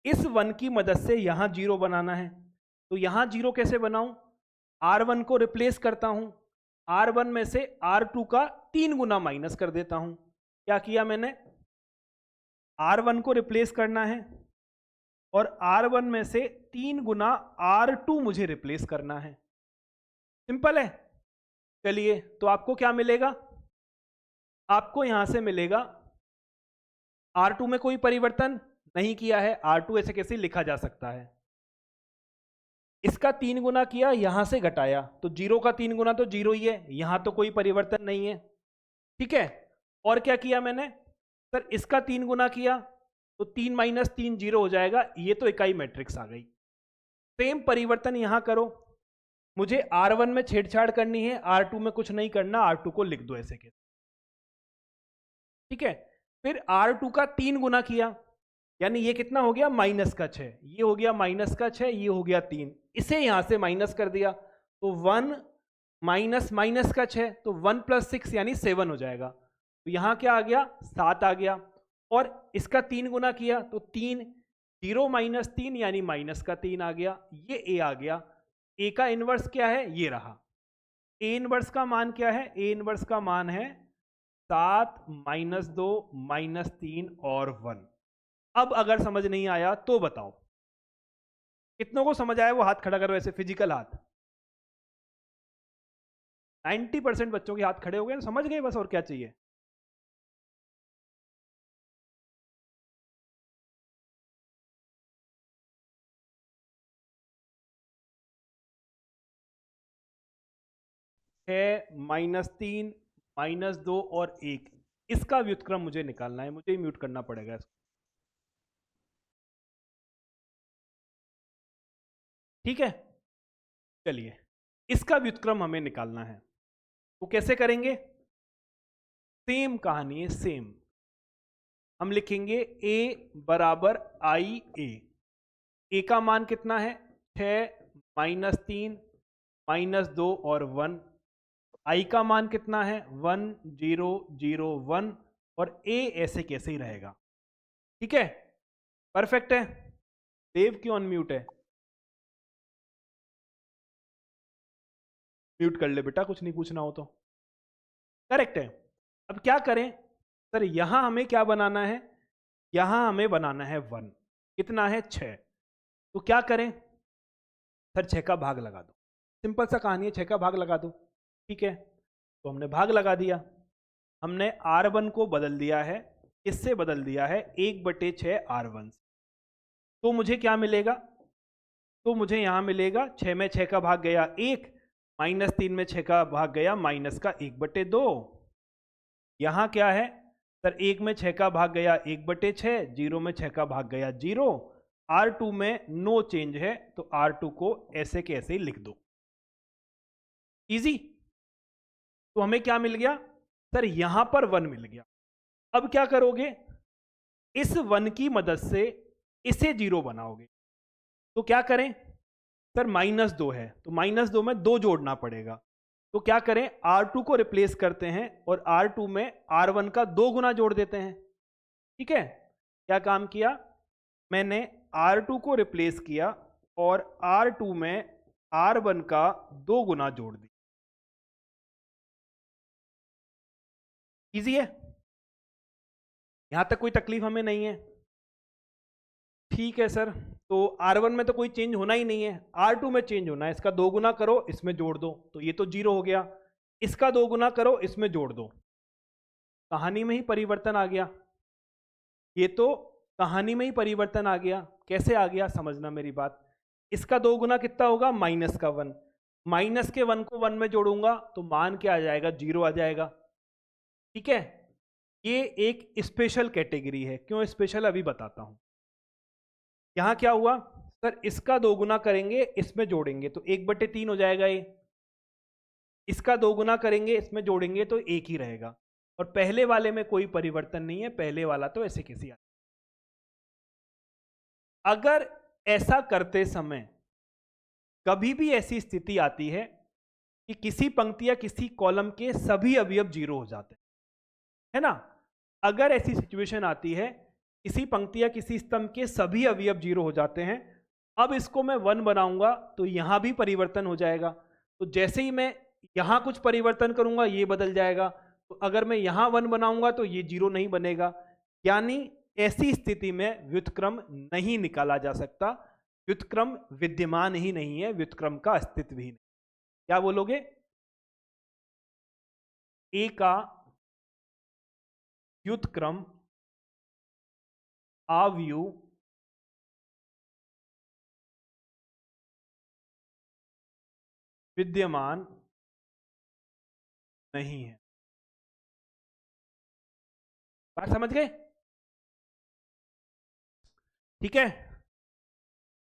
इस 1 की मदद से यहां 0 बनाना है। तो यहां 0 कैसे बनाऊं? R1 को रिप्लेस करता हूं, R1 में से R2 का 3 गुना माइनस कर देता हूं। क्या किया मैंने? R1 को रिप्लेस करना है और R1 में से 3 गुना R2 मुझे रिप्लेस करना है। सिंपल है। चलिए, तो आपको क्या मिलेगा? आपको यहां से मिलेगा, R2 में कोई परिवर्तन नहीं किया है, R2 ऐसे कैसे लिखा जा सकता है। इसका 3 गुना किया, यहां से घटाया, तो 0 का 3 गुना तो 0 ही है, यहां तो कोई परिवर्तन नहीं है। ठीक है, और क्या किया मैंने सर? इसका 3 गुना किया, तो 3 माइनस 3 0 हो जाएगा, ये तो इकाई मैट्रिक्स आ गई। सेम परिवर्तन यहां करो। मुझे R1 में छेड़छाड़ करनी है, R2 में कुछ नहीं करना, R2 को लिख दो ऐसे के। ठीक है, फिर R2 का 3 गुना किया, यानी ये कितना हो गया? माइनस का 6, ये हो गया माइनस का 6, ये हो गया 3, इसे यहां से माइनस कर दिया, तो 1 माइनस माइनस का 6, तो 1 प्लस 6 यानी 7 हो जाएगा। तो यहां क्या आ गया? 7 आ गया। और इसका 3 गुना किया, तो 3, 0 माइनस 3 यानी माइनस का 3 आ गया, ये ए आ गया। ए का इनवर्स क्या है? ये रहा। ए इनवर्स का मान क्या है? ए इनवर्स का मान है 7 माइनस 2 माइनस 3 और 1। अब अगर समझ नहीं आया तो बताओ, कितनों को समझ आया वो हाथ खड़ा करो, ऐसे फिजिकल हाथ। 90% बच्चों के हाथ खड़े हो गए, समझ गए बस, और क्या चाहिए? माइनस 3 माइनस 2 और 1, इसका व्युत्क्रम मुझे निकालना है, मुझे म्यूट करना पड़ेगा इसको। ठीक है, चलिए, इसका व्युत्क्रम हमें निकालना है, तो कैसे करेंगे? सेम कहानी है, सेम। हम लिखेंगे a बराबर आई ए का मान कितना है? 6 माइनस 3 माइनस 2 और 1। आई का मान कितना है? 1 0 0 1, और ए ऐसे कैसे ही रहेगा। ठीक है, परफेक्ट है। देव क्यों अनम्यूट है? म्यूट कर ले बेटा, कुछ नहीं पूछना हो तो। करेक्ट है। अब क्या करें सर? यहां हमें क्या बनाना है? यहां हमें बनाना है 1। कितना है? 6। तो क्या करें सर? 6 का भाग लगा दो, सिंपल सा कहानी है, 6 का भाग लगा दो। ठीक है, तो हमने भाग लगा दिया। हमने R1 को बदल दिया है, इससे बदल दिया है 1/6 R1 से। तो मुझे क्या मिलेगा? तो मुझे यहां मिलेगा 6 में 6 का भाग गया 1, माइनस 3 में 6 का भाग गया माइनस का 1/2। यहां क्या है सर? 1 में 6 का भाग गया 1/6, 0 में 6 का भाग गया 0, R2 में नो चेंज है, तो R2 को ऐसे के ऐसे ही लिख दो। इजी। तो हमें क्या मिल गया सर? यहां पर 1 मिल गया। अब क्या करोगे? इस 1 की मदद से इसे 0 बनाओगे। तो क्या करें सर? -2 है, तो -2 में 2 जोड़ना पड़ेगा। तो क्या करें? R2 को रिप्लेस करते हैं और R2 में R1 का 2 गुना जोड़ देते हैं। ठीक है, क्या काम किया मैंने? R2 को रिप्लेस किया और R2 में R1 का 2 गुना जोड़ दिया। इजी है, यहां तक कोई तकलीफ हमें नहीं है। ठीक है सर, तो R1 में तो कोई चेंज होना ही नहीं है, R2 में चेंज होना है। इसका 2 गुना करो, इसमें जोड़ दो, तो ये तो 0 हो गया। इसका 2 गुना करो, इसमें जोड़ दो, कहानी में ही परिवर्तन आ गया। ये तो कहानी में ही परिवर्तन आ गया। कैसे आ गया समझना मेरी बात। इसका 2 गुना कितना होगा, माइनस का 1, माइनस के 1 को 1 में जोड़ूंगा तो मान क्या आ जाएगा, 0 आ जाएगा। ठीक है, ये एक स्पेशल कैटेगरी है। क्यों स्पेशल, अभी बताता हूं। यहां क्या हुआ सर, इसका 2 गुना करेंगे, इसमें जोड़ेंगे तो 1/3 हो जाएगा ये। इसका 2 गुना करेंगे, इसमें जोड़ेंगे तो 1 ही रहेगा। और पहले वाले में कोई परिवर्तन नहीं है, पहले वाला तो ऐसे कैसे आ। अगर ऐसा करते समय कभी भी ऐसी स्थिति आती है कि किसी पंक्ति या किसी कॉलम के सभी अवयव 0 हो जाते हैं, है ना। अगर ऐसी सिचुएशन आती है, किसी पंक्ति या किसी स्तंभ के सभी अवयव 0 हो जाते हैं, अब इसको मैं 1 बनाऊंगा तो यहां भी परिवर्तन हो जाएगा। तो जैसे ही मैं यहां कुछ परिवर्तन करूंगा, ये बदल जाएगा। तो अगर मैं यहां 1 बनाऊंगा तो ये 0 नहीं बनेगा। यानी ऐसी स्थिति में व्युत्क्रम नहीं निकाला जा सकता। व्युत्क्रम विद्यमान ही नहीं है, व्युत्क्रम का अस्तित्व ही नहीं। क्या बोलोगे, ए का व्युत्क्रम अवयव विद्यमान नहीं है। बात समझ गए, ठीक है।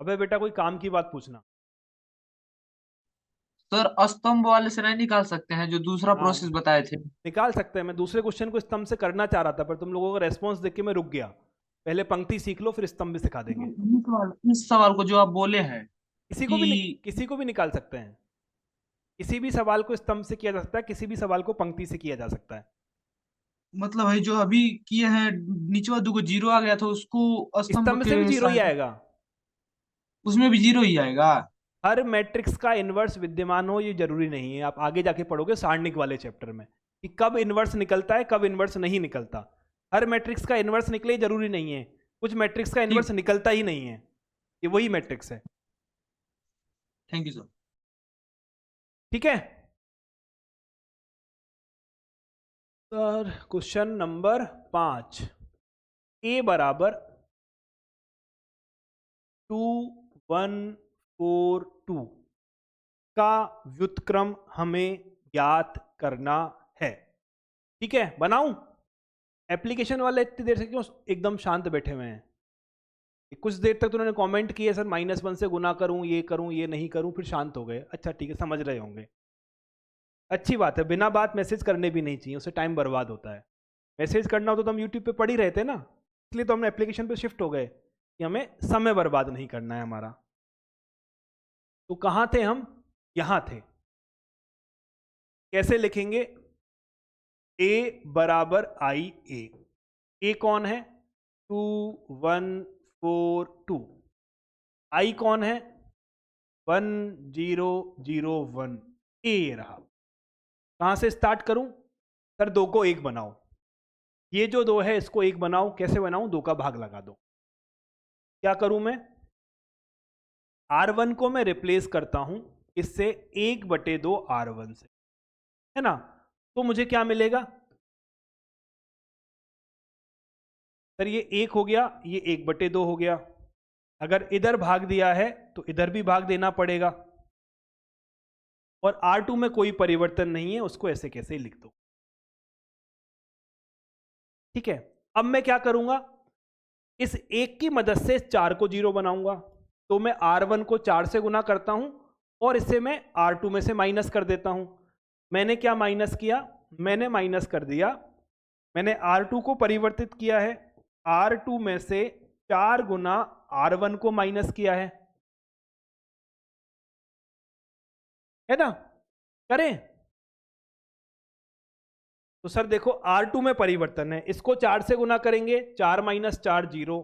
अबे बेटा कोई काम की बात पूछना। सर स्तंभ वाले से नहीं निकाल सकते हैं जो दूसरा हाँ प्रोसेस बताए थे? निकाल सकते हैं। मैं दूसरे क्वेश्चन को स्तंभ से करना चाह रहा था, पर तुम लोगों का रेस्पॉन्स देख के मैं रुक गया। पहले पंक्ति सीख लो, फिर स्तंभ भी सिखा देंगे। इस सवाल को जो आप बोले हैं कि किसी को भी निकाल सकते हैं। किसी भी सवाल को स्तंभ से किया जा सकता है, किसी भी सवाल को पंक्ति से किया जा सकता है। मतलब है जो अभी किए हैं, नीचवा 2 को 0 आ गया था, उसको स्तंभ स्तंभ से भी के 0 ही आएगा। उसमें भी 0 ही आएगा? हर मैट्रिक्स का इनवर्स विद्यमान हो ये जरूरी नहीं है। आप आगे जाके पढ़ोगे सारणिक वाले चैप्टर में कि कब इनवर्स निकलता है, कब इनवर्स नहीं निकलता। हर मैट्रिक्स का इनवर्स निकले जरूरी नहीं है। कुछ मैट्रिक्स का इनवर्स निकलता ही नहीं है, ये वही मैट्रिक्स है। Thank you sir. ठीक है सर, क्वेश्चन नंबर 5, ए बराबर 2 1 4 2 का व्युत्क्रम हमें ज्ञात करना है। ठीक है, बनाऊं? एप्लीकेशन वाले इतनी देर से क्यों एकदम शांत बैठे हुए हैं? कुछ देर तक तो उन्होंने कमेंट किए सर -1 से गुना करूं, ये नहीं करूं, फिर शांत हो गए। अच्छा ठीक है, समझ रहे होंगे, अच्छी बात है। बिना बात मैसेज करने भी नहीं चाहिए, उससे टाइम बर्बाद होता है। मैसेज करना हो तो हम यूट्यूब पे पढ़ ही रहते ना, इसलिए तो हमने एप्लीकेशन पे शिफ्ट हो गए कि हमें समय बर्बाद नहीं करना है हमारा। तो कहाँ थे हम, यहां थे। कैसे लिखेंगे, ए बराबर आई ए कौन है, 2 1 4 2। आई कौन है, 1 0 0 1। ए रहा। कहां से स्टार्ट करूं सर, 2 को 1 बनाओ। ये जो 2 है इसको 1 बनाओ। कैसे बनाऊं, 2 का भाग लगा दो। क्या करूं मैं, R1 को मैं रिप्लेस करता हूं इससे 1/2 R1 से, है ना। तो मुझे क्या मिलेगा सर, ये 1 हो गया, ये 1/2 हो गया। अगर इधर भाग दिया है तो इधर भी भाग देना पड़ेगा। और R2 में कोई परिवर्तन नहीं है, उसको ऐसे कैसे लिख दो। ठीक है, अब मैं क्या करूंगा, इस 1 की मदद से 4 को 0 बनाऊंगा। तो मैं R1 को 4 से गुना करता हूं और इसे मैं R2 में से माइनस कर देता हूं। मैंने क्या माइनस किया, मैंने माइनस कर दिया, मैंने R2 को परिवर्तित किया है। R2 में से 4 गुना R1 को माइनस किया है ना। करें तो सर देखो R2 में परिवर्तन है, इसको 4 से गुना करेंगे 4 - 4 0,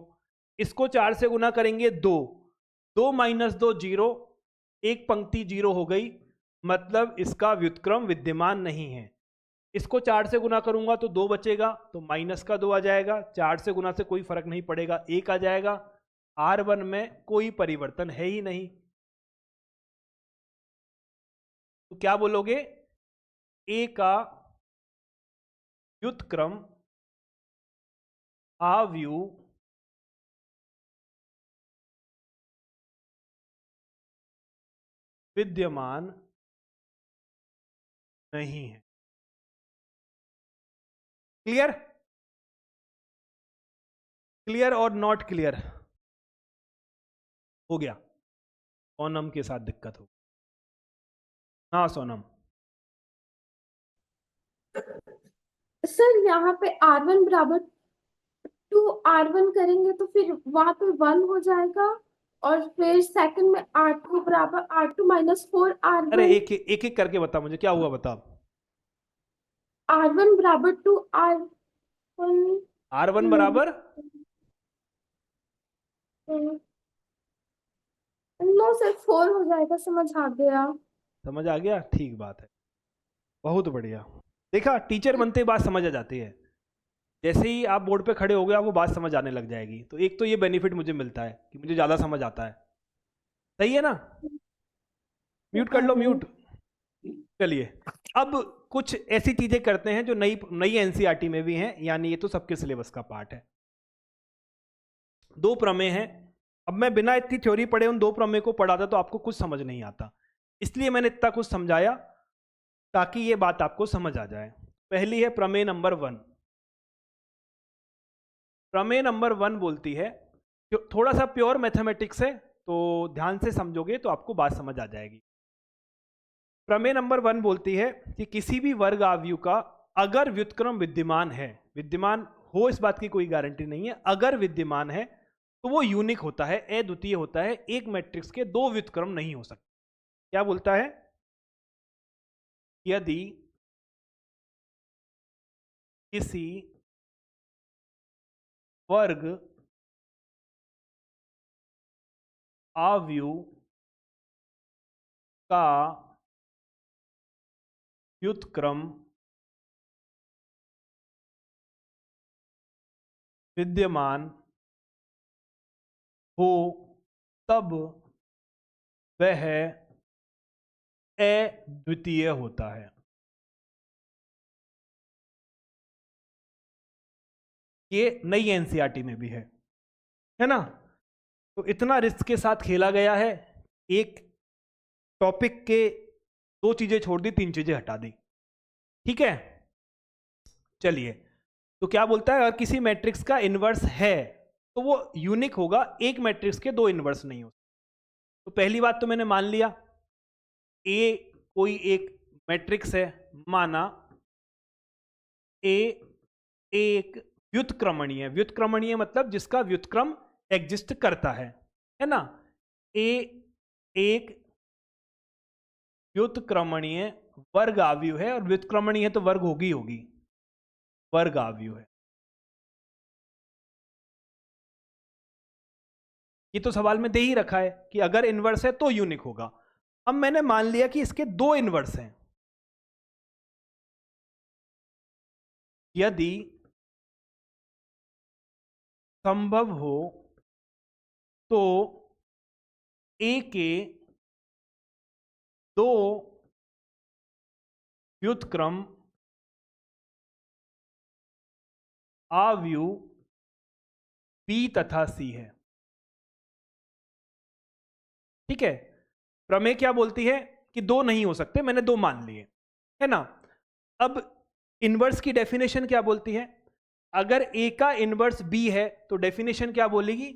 इसको 4 से गुना करेंगे 2 2 - 2 0, एक पंक्ति 0 हो गई, मतलब इसका व्युत्क्रम विद्यमान नहीं है। इसको 4 से गुना करूंगा तो 2 बचेगा, तो माइनस का 2 आ जाएगा। 4 से गुना से कोई फर्क नहीं पड़ेगा, 1 आ जाएगा। R1 में कोई परिवर्तन है ही नहीं, तो क्या बोलोगे? A का व्युत्क्रम आव्यूह विद्यमान नहीं है। क्लियर? क्लियर और नॉट क्लियर? हो गया? सोनम के साथ दिक्कत हो। हाँ सोनम। सर यहाँ पे R1 बराबर 2R1 करेंगे तो फिर वहां पे 1 हो जाएगा, और फिर सेकंड में R2 बराबर R2 माइनस 4 अरे R1, एक एक करके बता, मुझे क्या हुआ बता। R1 बराबर 2R1। R1 बराबर नो सर 4 हो जाएगा, समझ आ गया। समझ आ गया? ठीक बात है, बहुत बढ़िया। देखा, टीचर बनते बात समझ आ जाती है। जैसे ही आप बोर्ड पे खड़े हो गए आपको बात समझ आने लग जाएगी। तो एक तो ये बेनिफिट मुझे मिलता है कि मुझे ज़्यादा समझ आता है। सही है ना? म्यूट कर लो, म्यूट। चलिए अब कुछ ऐसी चीजें करते हैं जो नई नई एनसीईआरटी में भी हैं, यानी ये तो सबके सिलेबस का पार्ट है। दो प्रमेय हैं। अब मैं बिना इतनी थ्योरी पढ़े उन दो प्रमेय को पढ़ाता तो आपको कुछ समझ नहीं आता, इसलिए मैंने इतना कुछ समझाया ताकि ये बात आपको समझ आ जाए। पहली है प्रमेय नंबर 1। प्रमेय नंबर 1 बोलती है, थोड़ा सा प्योर मैथमेटिक्स है तो ध्यान से समझोगे तो आपको बात समझ आ जाएगी। प्रमेय नंबर 1 बोलती है कि किसी भी वर्ग आव्यूह का अगर व्युत्क्रम विद्यमान है, विद्यमान हो इस बात की कोई गारंटी नहीं है, अगर विद्यमान है तो वो यूनिक होता है, अद्वितीय होता है। एक मैट्रिक्स के दो व्युत्क्रम नहीं हो सकते। क्या बोलता है? यदि किसी वर्ग आव्यूह का व्युत्क्रम विद्यमान हो तब वह अद्वितीय होता है। ये नई एनसीईआरटी में भी है ना? तो इतना रिस्क के साथ खेला गया है। एक टॉपिक के दो चीजें छोड़ दी, तीन चीजें हटा दी। ठीक है, चलिए। तो क्या बोलता है? अगर किसी मैट्रिक्स का इनवर्स है तो वो यूनिक होगा, एक मैट्रिक्स के दो इनवर्स नहीं हो। तो पहली बात तो मैंने मान लिया, ए कोई एक मैट्रिक्स है, माना ए एक व्युत्क्रमणीय। व्युत्क्रमणीय मतलब जिसका व्युत्क्रम एग्जिस्ट करता है ना? ए एक व्युत्क्रमणीय वर्ग आव्यूह है, और व्युत्क्रमणीय है तो वर्ग होगी, वर्ग आव्यूह है। ये तो सवाल में दे ही रखा है कि अगर इनवर्स है तो यूनिक होगा। अब मैंने मान लिया कि इसके दो इनवर्स हैं। यदि संभव हो तो ए के दो व्युत्क्रम आव्यूह बी तथा सी है। ठीक है, प्रमेय क्या बोलती है कि दो नहीं हो सकते, मैंने दो मान लिए, है ना? अब इनवर्स की डेफिनेशन क्या बोलती है? अगर ए का इनवर्स बी है तो डेफिनेशन क्या बोलेगी?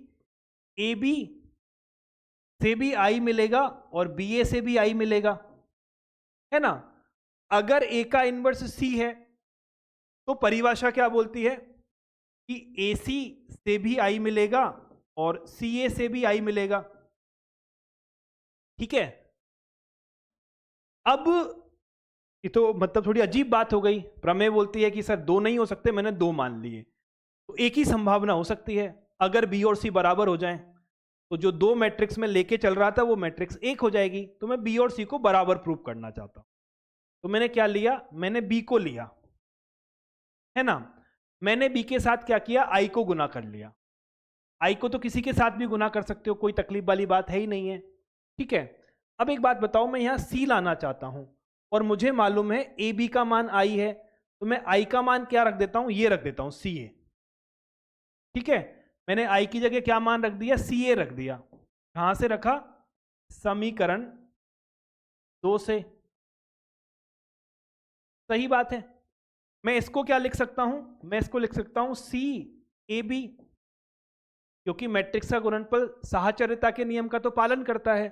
ए बी से भी आई मिलेगा और बी ए से भी आई मिलेगा, है ना? अगर ए का इनवर्स सी है तो परिभाषा क्या बोलती है कि ए सी से भी आई मिलेगा और सी ए से भी आई मिलेगा। ठीक है, अब ये तो मतलब थोड़ी अजीब बात हो गई। प्रमेय बोलती है कि सर दो नहीं हो सकते, मैंने दो मान लिए। तो एक ही संभावना हो सकती है, अगर बी और सी बराबर हो जाएं तो जो दो मैट्रिक्स में लेके चल रहा था वो मैट्रिक्स एक हो जाएगी। तो मैं बी और सी को बराबर प्रूव करना चाहता हूं, तो मैंने क्या लिया? मैंने बी को लिया, है ना? मैंने बी के साथ क्या किया? आई को गुना कर लिया। आई को तो किसी के साथ भी गुना कर सकते हो, कोई तकलीफ वाली बात है ही नहीं है। ठीक है, अब एक बात बताओ, मैं यहाँ सी लाना चाहता हूँ और मुझे मालूम है ए बी का मान आई है, तो मैं आई का मान क्या रख देता हूँ, ये रख देता हूँ सी ए। ठीक है, मैंने आई की जगह क्या मान रख दिया, सी ए रख दिया। कहाँ से रखा, समीकरण 2 से। सही बात है। मैं इसको क्या लिख सकता हूं, मैं इसको लिख सकता हूं सी ए बी, क्योंकि मैट्रिक्स का गुणनफल साहचर्यता के नियम का तो पालन करता है।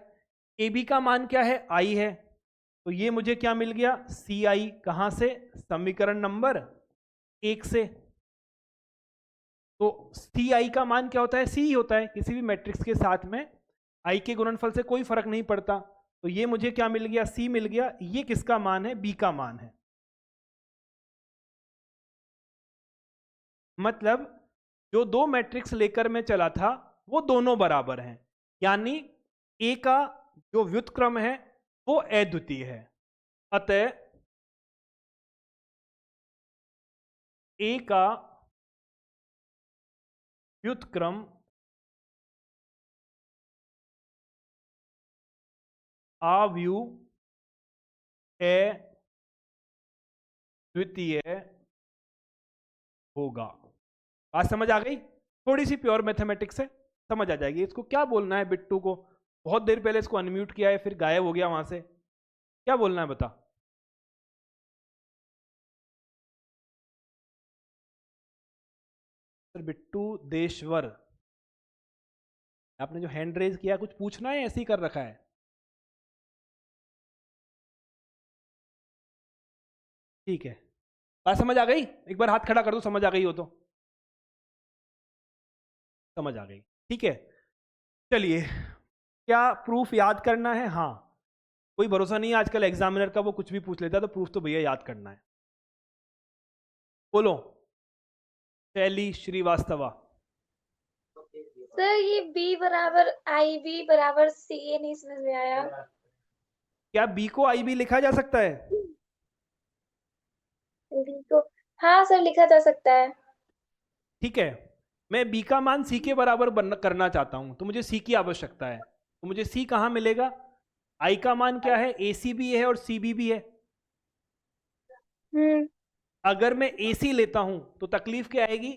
ए बी का मान क्या है, आई है, तो ये मुझे क्या मिल गया, सी आई। कहां से, समीकरण नंबर 1 से। तो सी आई का मान क्या होता है, सी होता है। किसी भी मैट्रिक्स के साथ में आई के गुणनफल से कोई फर्क नहीं पड़ता। तो ये मुझे क्या मिल गया, सी मिल गया। ये किसका मान है, बी का मान है। मतलब जो दो मैट्रिक्स लेकर मैं चला था वो दोनों बराबर हैं, यानी ए का जो व्युत्क्रम है वो अद्वितीय है। अतः ए का व्युत्क्रम अद्वितीय होगा। बात समझ आ गई? थोड़ी सी प्योर मैथमेटिक्स है, समझ आ जाएगी। इसको क्या बोलना है बिट्टू को, बहुत देर पहले इसको अनम्यूट किया है फिर गायब हो गया वहां से, क्या बोलना है बता। सर बिट्टू देशवर, आपने जो हैंड रेज किया कुछ पूछना है, ऐसे ही कर रखा है? ठीक है, बात समझ आ गई? एक बार हाथ खड़ा कर दो समझ आ गई हो तो। समझ आ गई, ठीक है। चलिए, क्या प्रूफ याद करना है? हाँ, कोई भरोसा नहीं है आजकल एग्जामिनर का, वो कुछ भी पूछ लेता है, तो प्रूफ तो भैया याद करना है। बोलो शैली श्रीवास्तवा। सर ये B बराबर आई बी बराबर सी, ये नहीं समझ में आया। क्या बी को आई बी लिखा जा सकता है? B को हाँ सर लिखा जा सकता है। ठीक है, मैं बी का मान सी के बराबर करना चाहता हूं, तो मुझे सी की आवश्यकता है। तो मुझे सी कहां मिलेगा, आई का मान क्या है, ए सी भी है और सी बी भी है। अगर मैं ए सी लेता हूं तो तकलीफ क्या आएगी,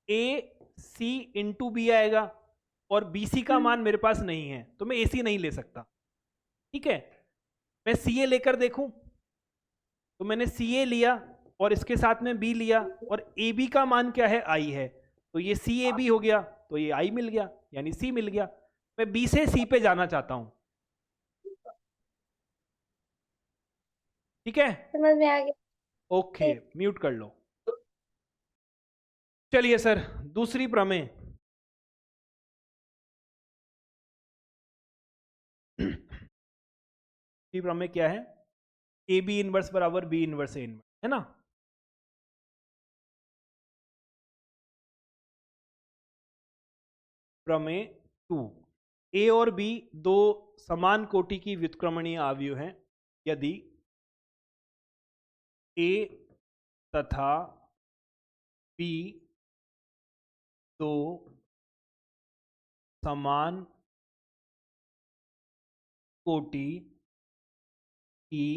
ए सी इंटू बी आएगा, और बी सी का मान मेरे पास नहीं है, तो मैं ए सी नहीं ले सकता। ठीक है, मैं सी ए लेकर देखूं, तो मैंने सी ए लिया और इसके साथ में बी लिया, और ए बी का मान क्या है, आई है, तो ये सी ए बी हो गया, तो ये आई मिल गया, यानी सी मिल गया। मैं बी से सी पे जाना चाहता हूं। ठीक है, समझ में आ गया। ओके, म्यूट कर लो। चलिए सर, दूसरी प्रमेय। दूसरी प्रमेय क्या है, ए बी इनवर्स बराबर बी इनवर्स ए इनवर्स, है ना। प्रमेय 2, ए और बी दो समान कोटि की व्युत्क्रमणीय अवयव हैं यदि ए तथा बी दो समान कोटि की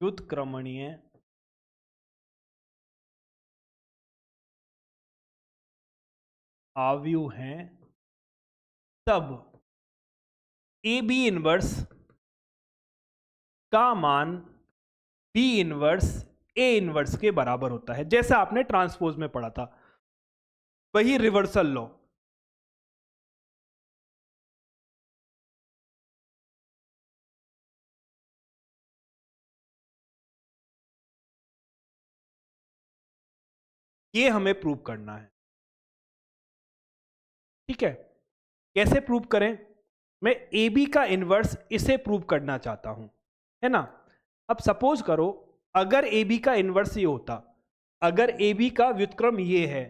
व्युत्क्रमणीय अवयव हैं, तब ए बी इनवर्स का मान बी इनवर्स ए इनवर्स के बराबर होता है। जैसा आपने ट्रांसपोज में पढ़ा था, वही रिवर्सल लॉ। ये हमें प्रूव करना है। ठीक है, कैसे प्रूव करें, मैं ए बी का इनवर्स इसे प्रूव करना चाहता हूं, है ना। अब सपोज करो अगर ए बी का इनवर्स ये होता, अगर ए बी का व्युत्क्रम ये है,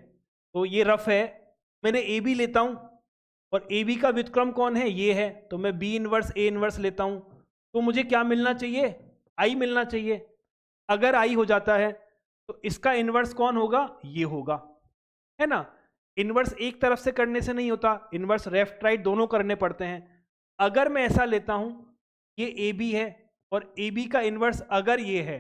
तो ये रफ है, मैंने ए बी लेता हूं और ए बी का व्युत्क्रम कौन है, ये है, तो मैं बी इनवर्स ए इनवर्स लेता हूं, तो मुझे क्या मिलना चाहिए, आई मिलना चाहिए। अगर आई हो जाता है तो इसका इनवर्स कौन होगा, ये होगा, है ना। इनवर्स एक तरफ से करने से नहीं होता, इनवर्स लेफ्ट राइट दोनों करने पड़ते हैं। अगर मैं ऐसा लेता हूं, ये ए बी है और ए बी का इनवर्स अगर ये है,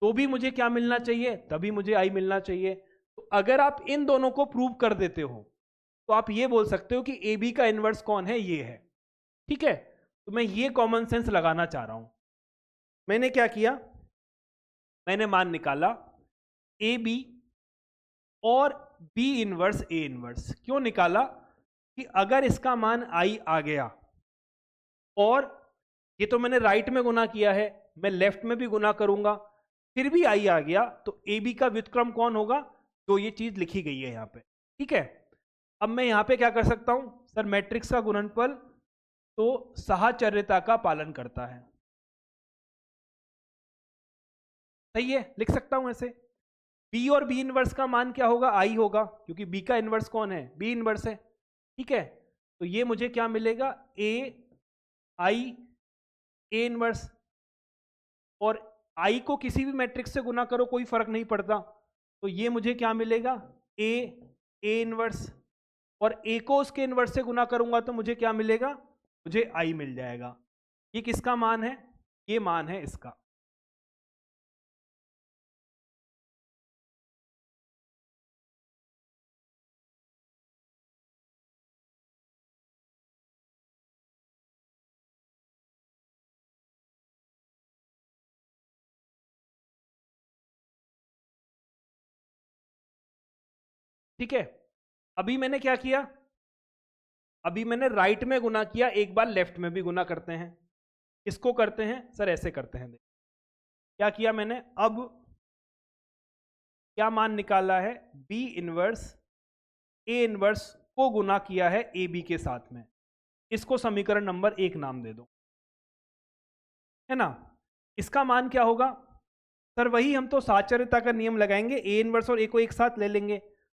तो भी मुझे क्या मिलना चाहिए, तभी मुझे आई मिलना चाहिए। तो अगर आप इन दोनों को प्रूव कर देते हो तो आप ये बोल सकते हो कि ए बी का इनवर्स कौन है, ये है। ठीक है, तो मैं ये कॉमन सेंस लगाना चाह रहा हूं। मैंने क्या किया, मैंने मान निकाला ए बी और बी इनवर्स ए इनवर्स। क्यों निकाला कि अगर इसका मान आई आ गया और ये तो मैंने राइट में गुना किया है, मैं लेफ्ट में भी गुना करूंगा, फिर भी आई आ गया, तो ए बी का व्युत्क्रम कौन होगा, तो ये चीज लिखी गई है यहां पे। ठीक है, अब मैं यहां पे क्या कर सकता हूं, सर मैट्रिक्स का गुणनफल तो साहचर्यता का पालन करता है। सही है, लिख सकता हूं ऐसे। बी और बी इनवर्स का मान क्या होगा, आई होगा, क्योंकि बी का इनवर्स कौन है, बी इनवर्स है। ठीक है, तो ये मुझे क्या मिलेगा, ए आई ए इनवर्स, और आई को किसी भी मैट्रिक्स से गुना करो कोई फर्क नहीं पड़ता, तो ये मुझे क्या मिलेगा, ए इनवर्स, और ए को उसके इनवर्स से गुना करूंगा तो मुझे क्या मिलेगा, मुझे आई मिल जाएगा। ये किसका मान है, ये मान है इसका। ठीक है, अभी मैंने क्या किया, अभी मैंने राइट में गुना किया, एक बार लेफ्ट में भी गुना करते हैं। इसको करते हैं सर, ऐसे करते हैं। क्या किया मैंने, अब क्या मान निकाला है, बी इनवर्स ए इनवर्स को गुना किया है ए बी के साथ में। इसको समीकरण नंबर 1 नाम दे दो, है ना। इसका मान क्या होगा, सर वही हम तो साहचर्यता का नियम लगाएंगे, ए इनवर्स और ए को एक साथ ले लेंगे,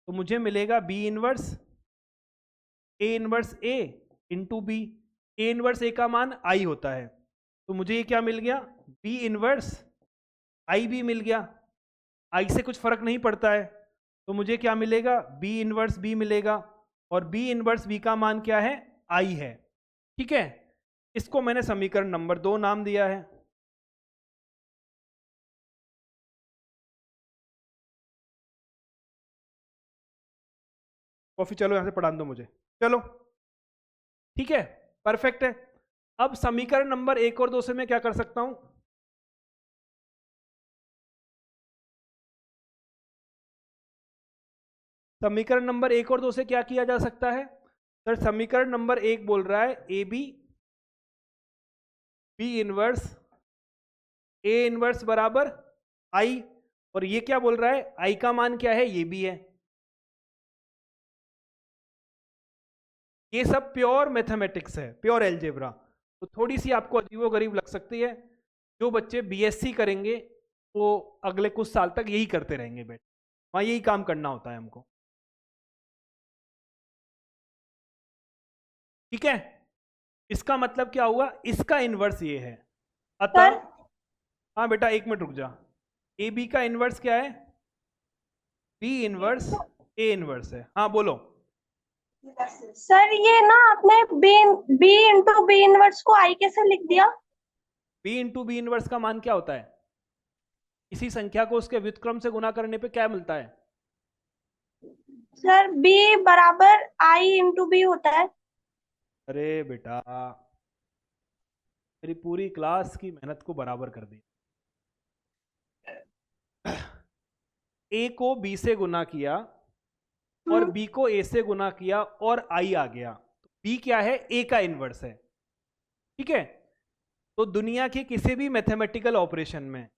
तो मुझे मिलेगा B inverse A into B. A inverse A का मान आई होता है, तो मुझे ये क्या मिल गया, बी इनवर्स आई भी मिल गया, आई से कुछ फर्क नहीं पड़ता है, तो मुझे क्या मिलेगा, बी इनवर्स बी मिलेगा, और बी इनवर्स बी का मान क्या है, आई है। ठीक है, इसको मैंने समीकरण नंबर 2 नाम दिया है। कॉफी चलो यहां से पढ़ा दो मुझे, चलो। ठीक है, परफेक्ट है। अब समीकरण नंबर 1 और 2 से मैं क्या कर सकता हूं, समीकरण नंबर 1 और 2 से क्या किया जा सकता है, सर समीकरण नंबर 1 बोल रहा है A B B inverse A inverse बराबर आई, और ये क्या बोल रहा है, आई का मान क्या है, ये भी है। ये सब प्योर मैथमेटिक्स है, प्योर एलजेब्रा। तो थोड़ी सी आपको अजीबोगरीब लग सकती है, जो बच्चे बीएससी करेंगे वो अगले कुछ साल तक यही करते रहेंगे, बेट वहां यही काम करना होता है हमको। ठीक है, इसका मतलब क्या हुआ, इसका इनवर्स ये है, अतः सर हाँ बेटा 1 मिनट रुक जा, ए बी का इनवर्स क्या है, बी इनवर्स ए इनवर्स है। हाँ बोलो। सर ये ना आपने बी इंटू बी इनवर्स को आई कैसे लिख दिया? बी इंटू बी इनवर्स का मान क्या होता है, इसी संख्या को उसके व्युत्क्रम से गुना करने पे क्या मिलता है, सर बी बराबर आई इंटू बी होता है। अरे बेटा मेरी पूरी क्लास की मेहनत को बराबर कर दी। ए को बी से गुना किया और बी को ए से गुना किया और आई आ गया, तो बी क्या है, ए का इनवर्स है। ठीक है, तो दुनिया के किसी भी मैथमेटिकल ऑपरेशन में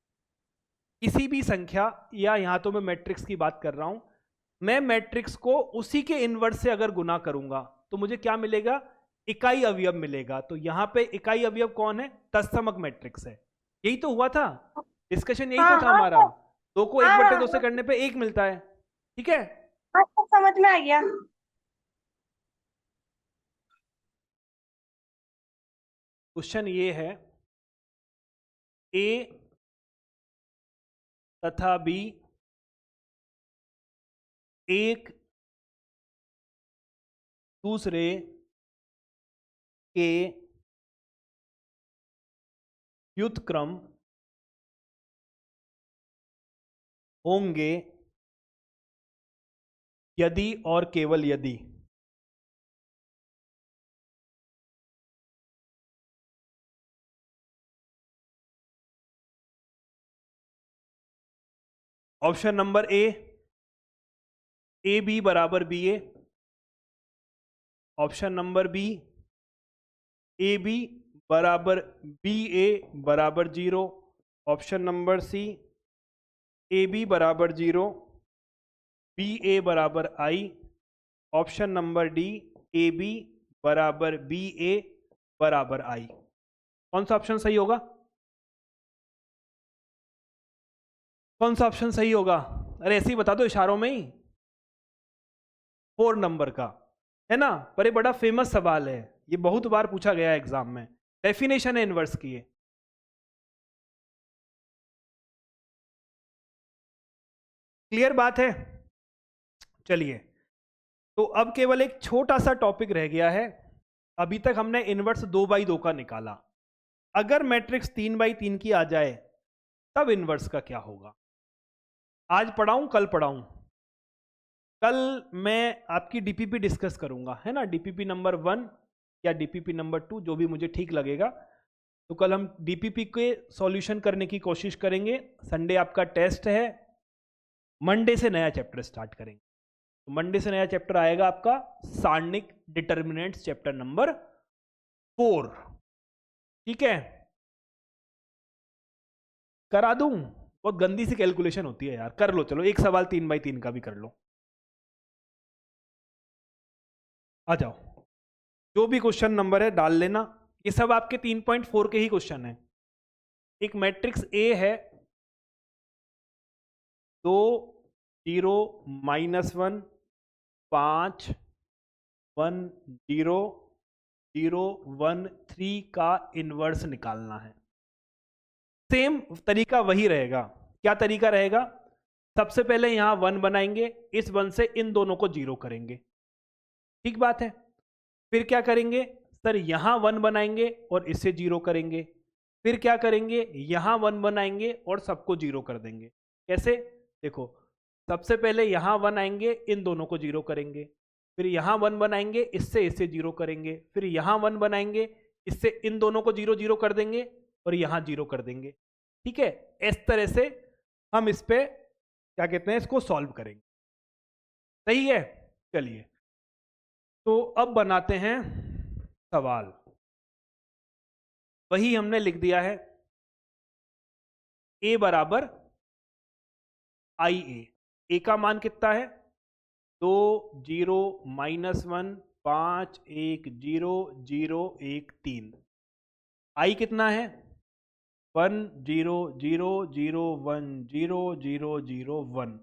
किसी भी संख्या, या यहां तो मैं मैट्रिक्स की बात कर रहा हूं, मैं मैट्रिक्स को उसी के इनवर्स से अगर गुना करूंगा तो मुझे क्या मिलेगा, इकाई अवयव मिलेगा। तो यहां पे इकाई अवयव कौन है, तत्समक मैट्रिक्स है। यही तो हुआ था डिस्कशन, यही तो था हमारा। 2 को 1/2 से करने पे 1 मिलता है। ठीक है, आपको समझ में आ गया। क्वेश्चन ये है, ए तथा बी एक दूसरे के व्युत्क्रम होंगे यदि और केवल यदि ऑप्शन नंबर ए बी बराबर B A, option number B A B बराबर बी ए बराबर 0, option number C A B बराबर 0 बी ए बराबर I, option number D A B बराबर बी ए बराबर आई। कौन सा ऑप्शन सही होगा? कौन सा ऑप्शन सही होगा? अरे ऐसे ही बता दो इशारों में ही। 4 नंबर का है ना, पर ये बड़ा फेमस सवाल है, ये बहुत बार पूछा गया है एग्जाम में। डेफिनेशन है इनवर्स की। क्लियर बात है? चलिए, तो अब केवल एक छोटा सा टॉपिक रह गया है। अभी तक हमने इनवर्स 2/2 का निकाला। अगर मैट्रिक्स 3/3 की आ जाए तब इनवर्स का क्या होगा? आज पढ़ाऊं कल पढ़ाऊं? कल मैं आपकी डीपीपी डिस्कस करूंगा, है ना, डीपीपी नंबर 1 या डीपीपी नंबर 2, जो भी मुझे ठीक लगेगा। तो कल हम डीपीपी के सॉल्यूशन करने की कोशिश करेंगे। संडे आपका टेस्ट है, मंडे से नया चैप्टर स्टार्ट करेंगे। तो मंडे से नया चैप्टर आएगा आपका सारणिक डिटर्मिनेंट्स, चैप्टर नंबर 4। ठीक है, करा दूं? बहुत गंदी सी कैलकुलेशन होती है यार, कर लो। चलो एक सवाल 3/3 का भी कर लो। आ जाओ, जो भी क्वेश्चन नंबर है डाल लेना। ये सब आपके 3.4 के ही क्वेश्चन है। एक मैट्रिक्स ए है 2 0 -1 5 1 0 0 1 3 का इनवर्स निकालना है। सेम तरीका वही रहेगा। क्या तरीका रहेगा? सबसे पहले यहां 1 बनाएंगे, इस 1 से इन दोनों को 0 करेंगे। ठीक बात है। फिर क्या करेंगे? सर यहां 1 बनाएंगे और इससे 0 करेंगे। फिर क्या करेंगे? यहां 1 बनाएंगे और सबको 0 कर देंगे। कैसे? देखो, सबसे पहले यहां 1 आएंगे, इन दोनों को 0 करेंगे। फिर यहां 1 बनाएंगे, इससे इसे 0 करेंगे। फिर यहां 1 बनाएंगे, इससे इन दोनों को 0 0 कर देंगे और यहां 0 कर देंगे। ठीक है, इस तरह से हम इस पे क्या कहते हैं, इसको सॉल्व करेंगे। सही है? चलिए, तो अब बनाते हैं सवाल। वही हमने लिख दिया है, a बराबर आई ए का मान कितना है? 2 0 -1 5 1 0 0 1 3। आई कितना है? 1 0 0 0 1 0 0 0 1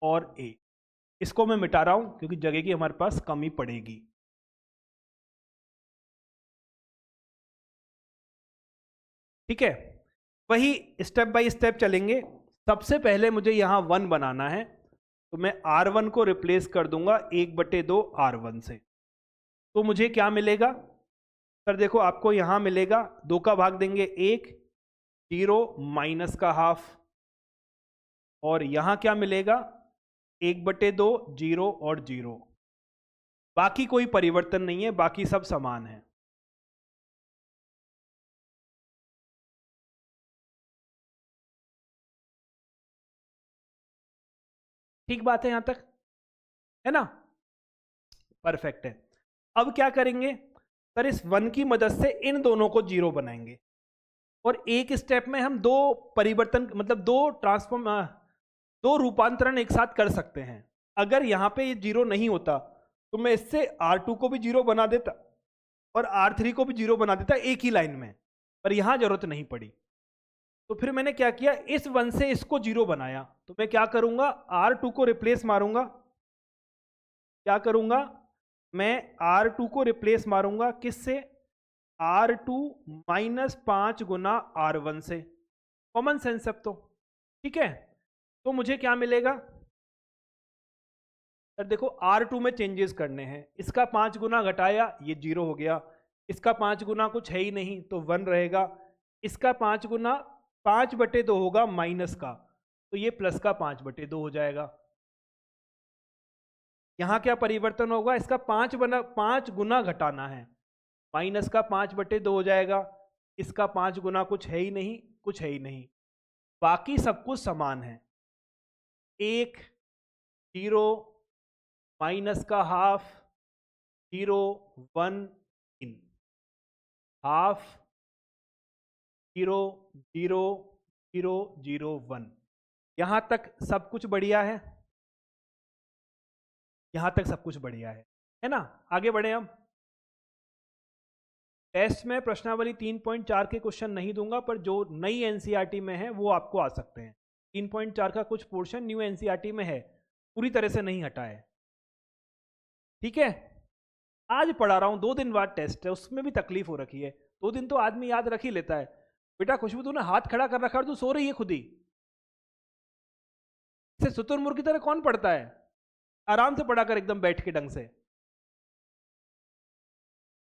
और a। इसको मैं मिटा रहा हूं क्योंकि जगह की हमारे पास कमी पड़ेगी। ठीक है, वही स्टेप बाय स्टेप चलेंगे। सबसे पहले मुझे यहां 1 बनाना है, तो मैं R1 को रिप्लेस कर दूंगा 1/2 R1 से। तो मुझे क्या मिलेगा? सर देखो, आपको यहां मिलेगा 2 का भाग देंगे 1, 0 माइनस का हाफ, और यहां क्या मिलेगा? 1/2 0 और 0। बाकी कोई परिवर्तन नहीं है, बाकी सब समान है। ठीक बात है यहां तक, है ना? परफेक्ट है। अब क्या करेंगे? सर इस 1 की मदद से इन दोनों को 0 बनाएंगे और एक स्टेप में हम 2 परिवर्तन, मतलब 2 रूपांतरण एक साथ कर सकते हैं। अगर यहां पे ये 0 नहीं होता तो मैं इससे R2 को भी 0 बना देता और R3 को भी 0 बना देता एक ही लाइन में, पर यहां जरूरत नहीं पड़ी। तो फिर मैंने क्या किया, इस 1 से इसको 0 बनाया। तो मैं क्या करूंगा? R2 को रिप्लेस मारूंगा। क्या करूंगा? मैं R2 को रिप्लेस मारूंगा किससे? R2 -5 गुना R1 से। कॉमन सेंस अब तो। ठीक है, तो मुझे क्या मिलेगा? सर देखो R2 में चेंजेस करने हैं, इसका 5 गुना घटाया ये 0 हो गया, इसका 5 गुना कुछ है ही नहीं तो 1 रहेगा, इसका 5 गुना 5/2 होगा माइनस का, तो ये प्लस का 5/2 हो जाएगा। यहाँ क्या परिवर्तन होगा, इसका 5 गुना घटाना है, माइनस का 5/2 हो जाएगा, इसका 5 गुना कुछ है ही नहीं, कुछ है ही नहीं, बाकी सब कुछ समान है। 1 0 माइनस का हाफ 0 1 3 हाफ 0 0 0 0 1। यहां तक सब कुछ बढ़िया है, यहां तक सब कुछ बढ़िया है ना। आगे बढ़े हम। टेस्ट में प्रश्नावली 3.4 के क्वेश्चन नहीं दूंगा, पर जो नई एनसीईआरटी में है वो आपको आ सकते हैं। 3.4 का कुछ पोर्शन न्यू एनसीईआरटी में है, पूरी तरह से नहीं हटा है, ठीक है। आज पढ़ा रहा हूं, 2 दिन बाद टेस्ट है, उसमें भी तकलीफ हो रखी है। 2 दिन तो आदमी याद रख ही लेता है। बेटा खुशबू तूने हाथ खड़ा कर रखा है, तू सो रही है खुद ही, इसे शुतुरमुर्ग की तरह कौन पढ़ता है? आराम से पढ़ा कर एकदम बैठ के ढंग से।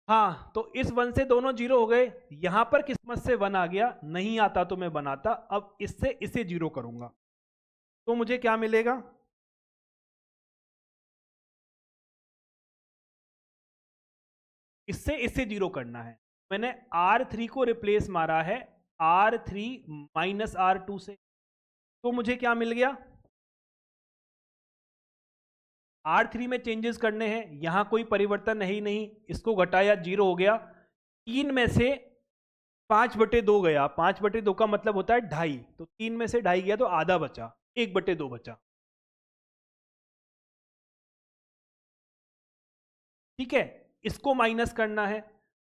हाँ तो इस 1 से दोनों 0 हो गए, यहां पर किस्मत से 1 आ गया, नहीं आता तो मैं बनाता। अब इससे इसे 0 करूंगा तो मुझे क्या मिलेगा, इससे इसे 0 करना है। मैंने R3 को रिप्लेस मारा है R3 माइनस R2 से, तो मुझे क्या मिल गया, R3 में चेंजेस करने हैं, यहां कोई परिवर्तन है ही नहीं, इसको घटाया 0 हो गया। 3 में से 5/2 गया, 5/2 का मतलब होता है 2.5, तो 3 में से 2.5 गया तो आधा बचा, 1/2 बचा, ठीक है। इसको माइनस करना है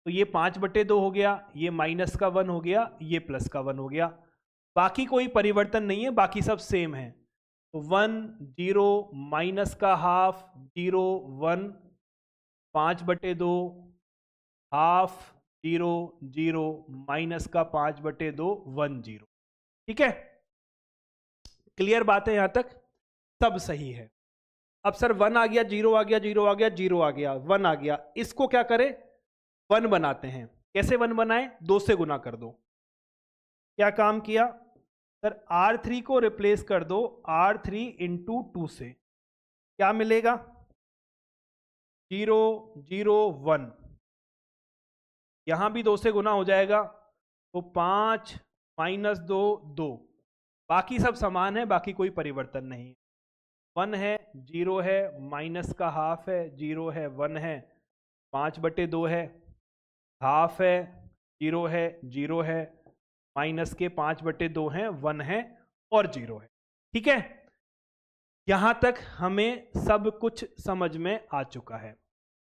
तो ये 5/2 हो गया, ये माइनस का 1 हो गया, ये प्लस का 1 हो गया, बाकी कोई परिवर्तन नहीं है, बाकी सब सेम है। तो 1 0 माइनस का हाफ 0 1 5/2 हाफ 0 0 माइनस का 5/2 1 0, ठीक है। क्लियर बात है यहां तक, सब सही है। अब सर 1 आ गया, 0 आ गया, 0 आ गया, 0 आ गया, 1 आ गया, इसको क्या करें, 1 बनाते हैं। कैसे 1 बनाएं, 2 से गुना कर दो। क्या काम किया सर, R3 को रिप्लेस कर दो R3 इंटू 2 से, क्या मिलेगा 0 0 1, यहां भी 2 से गुना हो जाएगा तो 5 माइनस 2 2, बाकी सब समान है, बाकी कोई परिवर्तन नहीं है। 1 है 0 है, माइनस का हाफ है 0 है 1 है, 5/2 है, हाफ है 0 है 0 है, माइनस के 5/2 हैं, 1 है और 0 है, ठीक है। यहां तक हमें सब कुछ समझ में आ चुका है,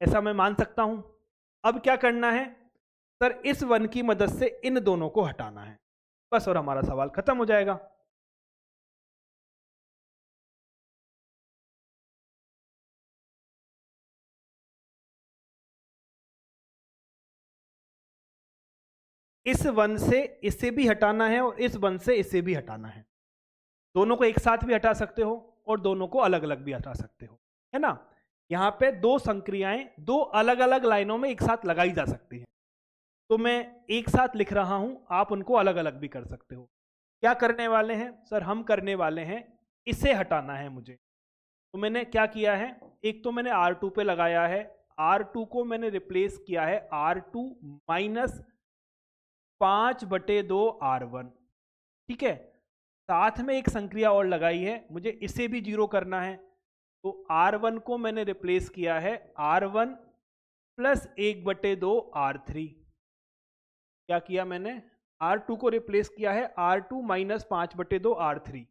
ऐसा मैं मान सकता हूं। अब क्या करना है सर, इस 1 की मदद से इन दोनों को हटाना है बस, और हमारा सवाल खत्म हो जाएगा। इस 1 से इसे भी हटाना है और इस 1 से इसे भी हटाना है, दोनों को एक साथ भी हटा सकते हो और दोनों को अलग अलग भी हटा सकते हो, है ना। यहां पे 2 संक्रियाएं 2 अलग अलग लाइनों में एक साथ लगाई जा सकती हैं, तो मैं एक साथ लिख रहा हूं, आप उनको अलग अलग भी कर सकते हो। क्या करने वाले हैं सर, हम करने वाले हैं इसे हटाना है मुझे, तो मैंने क्या किया है, एक तो मैंने R2 पे लगाया है, R2 को मैंने रिप्लेस किया है R2 माइनस 5/2 R1, ठीक है। साथ में एक संक्रिया और लगाई है, मुझे इसे भी 0 करना है, तो R1 को मैंने रिप्लेस किया है R1 प्लस 1/2 R3। क्या किया मैंने, R2 को रिप्लेस किया है R2 माइनस 5/2 R3।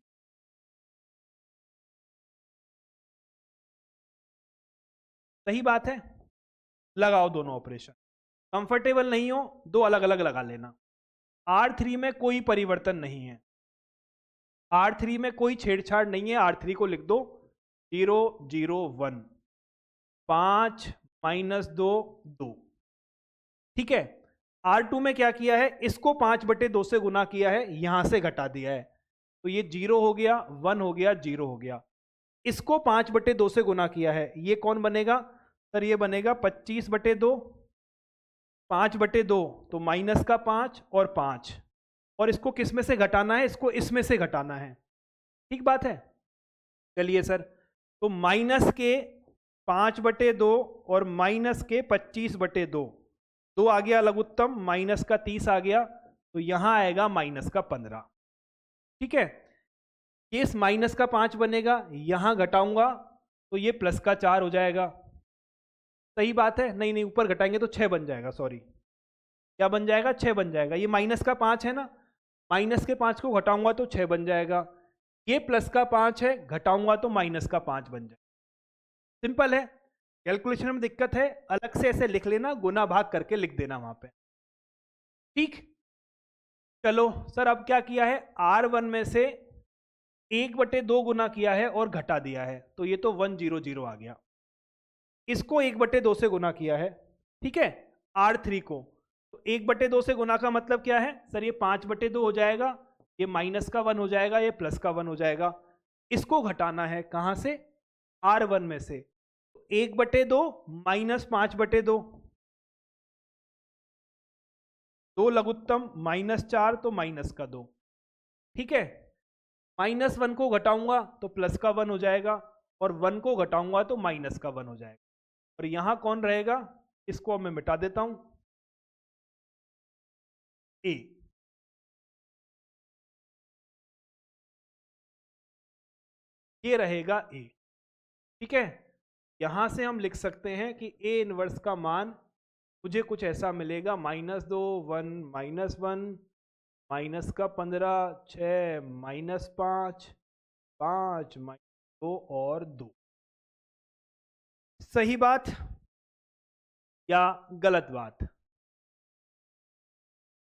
सही बात है, लगाओ दोनों ऑपरेशन। कंफर्टेबल नहीं हो, 2 अलग अलग लगा लेना। R3 में कोई परिवर्तन नहीं है, R3 में कोई छेड़छाड़ नहीं है, R3 को लिख दो 0 0 1 5 माइनस 2 2, ठीक है। R2 में क्या किया है, इसको 5/2 से गुना किया है, यहां से घटा दिया है, तो ये 0 हो गया 1 हो गया 0 हो गया, इसको 5/2 से गुना किया है, ये कौन बनेगा सर? ये बनेगा 25/2, 5/2 तो माइनस का 5 और 5, और इसको किस में से घटाना है? इसको इसमें से घटाना है, ठीक बात है। चलिए सर, तो माइनस के 5/2 और माइनस के 25/2, 2 आ गया लघुत्तम, माइनस का 30 आ गया, तो यहां आएगा माइनस का 15, ठीक है। ये इस माइनस का 5 बनेगा, यहां घटाऊंगा तो ये प्लस का 4 हो जाएगा, सही बात है। नहीं नहीं, ऊपर घटाएंगे तो 6 बन जाएगा, सॉरी, क्या बन जाएगा? 6 बन जाएगा। ये माइनस का 5 है ना, माइनस के 5 को घटाऊंगा तो 6 बन जाएगा। ये प्लस का 5 है, घटाऊंगा तो माइनस का 5 बन जाएगा। सिंपल है, कैलकुलेशन में दिक्कत है अलग से ऐसे लिख लेना, गुना भाग करके लिख देना वहां पे, ठीक। चलो सर, अब क्या किया है? R1 में से 1/2 गुना किया है और घटा दिया है, तो ये तो 100 आ गया। इसको 1/2 से गुना किया है, ठीक है, R3 को, तो 1/2 से गुना का मतलब क्या है सर? ये 5/2 हो जाएगा, ये माइनस का 1 हो जाएगा, ये प्लस का 1 हो जाएगा। इसको घटाना है कहां से? R1 में से, 1/2 माइनस 5/2, 2 लघुत्तम माइनस 4 तो माइनस का 2, ठीक है। -1 को घटाऊंगा तो प्लस का 1 हो जाएगा, और 1 को घटाऊंगा तो माइनस का 1 हो जाएगा, और यहां कौन रहेगा? इसको मैं मिटा देता हूं, ए। ये रहेगा ए, ठीक है। यहां से हम लिख सकते हैं कि ए इनवर्स का मान मुझे कुछ ऐसा मिलेगा, -2, 1, -1, माइनस का 15, 6, -5, 5, -2 और 2। सही बात या गलत बात?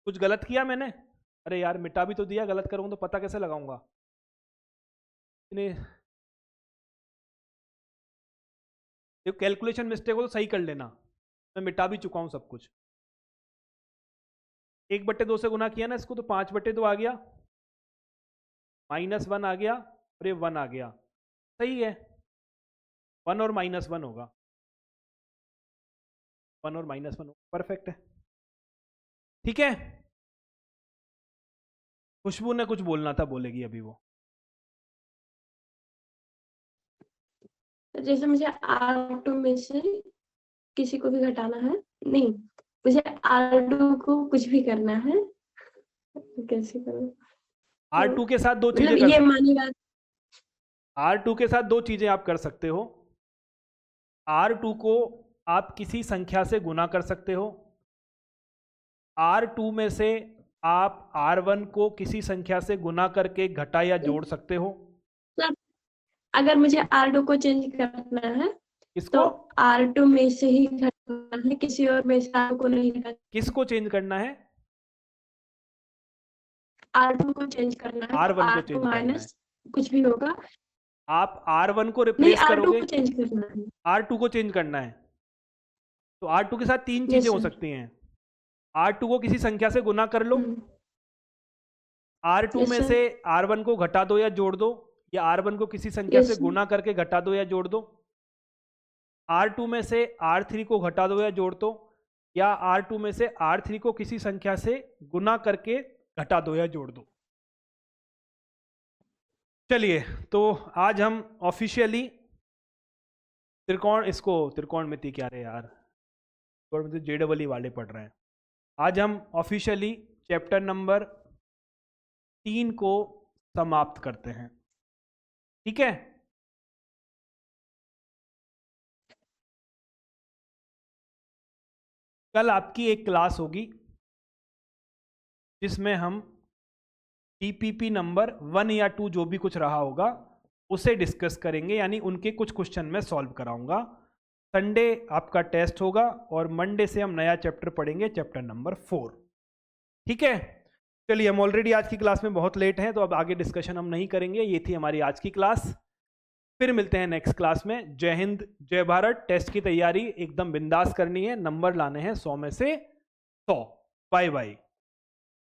कुछ गलत किया मैंने? अरे यार, मिटा भी तो दिया, गलत करूंगा तो पता कैसे लगाऊंगा? कैलकुलेशन मिस्टेक हो तो सही कर लेना, मैं मिटा भी चुका हूं सब कुछ। 1/2 से गुना किया ना इसको, तो 5/2 आ गया, -1 आ गया, और ये 1 आ गया, सही है। 1 और -1 होगा, 1 और -1 होगा, परफेक्ट है, ठीक है। खुशबू ने कुछ बोलना था, बोलेगी अभी वो। जैसे मुझे R2 में से किसी को भी घटाना है, नहीं, मुझे R2 को कुछ भी करना है, कैसे करूं? R2 के साथ 2 चीजें मतलब ये कर मानेगा, R2 के साथ 2 चीजें आप कर सकते हो। R2 को आप किसी संख्या से गुना कर सकते हो, R2 में से आप R1 को किसी संख्या से गुना करके घटा या जोड़ सकते हो। अगर मुझे R2 को चेंज करना है किसको? तो R2 में से ही घटाना है, किसी और में से R2 को नहीं घटाना। किसको चेंज करना है? R2 को चेंज करना है, R1 को R2 चेंज करना है। माइनस कुछ भी होगा, आप R1 को नहीं, रिप्लेस R2 करोगे, को चेंज करना है। R2 को चेंज करना है, तो R2 के साथ 3 Yes, चीजें हो sir. सकती हैं। R2 को किसी संख्या से गुना कर लो, R2 Yes, में sir. से R1 को घटा दो या जोड़ दो, या R1 को किसी संख्या Yes, से sir. गुना करके घटा दो या जोड़ दो, R2 में से R3 को घटा दो या जोड़ दो, या R2 में से R3 को किसी संख्या से गुना करके घटा दो या जोड़ दो। चलिए, तो आज हम ऑफिशियली त्रिकोणमिति क्या रहे यार, त्रिकोणमिति JEE वाले पढ़ रहे हैं। आज हम ऑफिशियली चैप्टर नंबर 3 को समाप्त करते हैं, ठीक है। कल आपकी एक क्लास होगी जिसमें हम TPP नंबर 1 या 2 जो भी कुछ रहा होगा उसे डिस्कस करेंगे, यानी उनके कुछ क्वेश्चन मैं सॉल्व कराऊंगा। संडे आपका टेस्ट होगा और मंडे से हम नया चैप्टर पढ़ेंगे, चैप्टर नंबर 4, ठीक है। चलिए, हम ऑलरेडी आज की क्लास में बहुत लेट हैं, तो अब आगे डिस्कशन हम नहीं करेंगे। ये थी हमारी आज की क्लास, फिर मिलते हैं नेक्स्ट क्लास में। जय हिंद, जय भारत। टेस्ट की तैयारी एकदम बिंदास करनी है, नंबर लाने हैं 100 में से 100। Bye bye.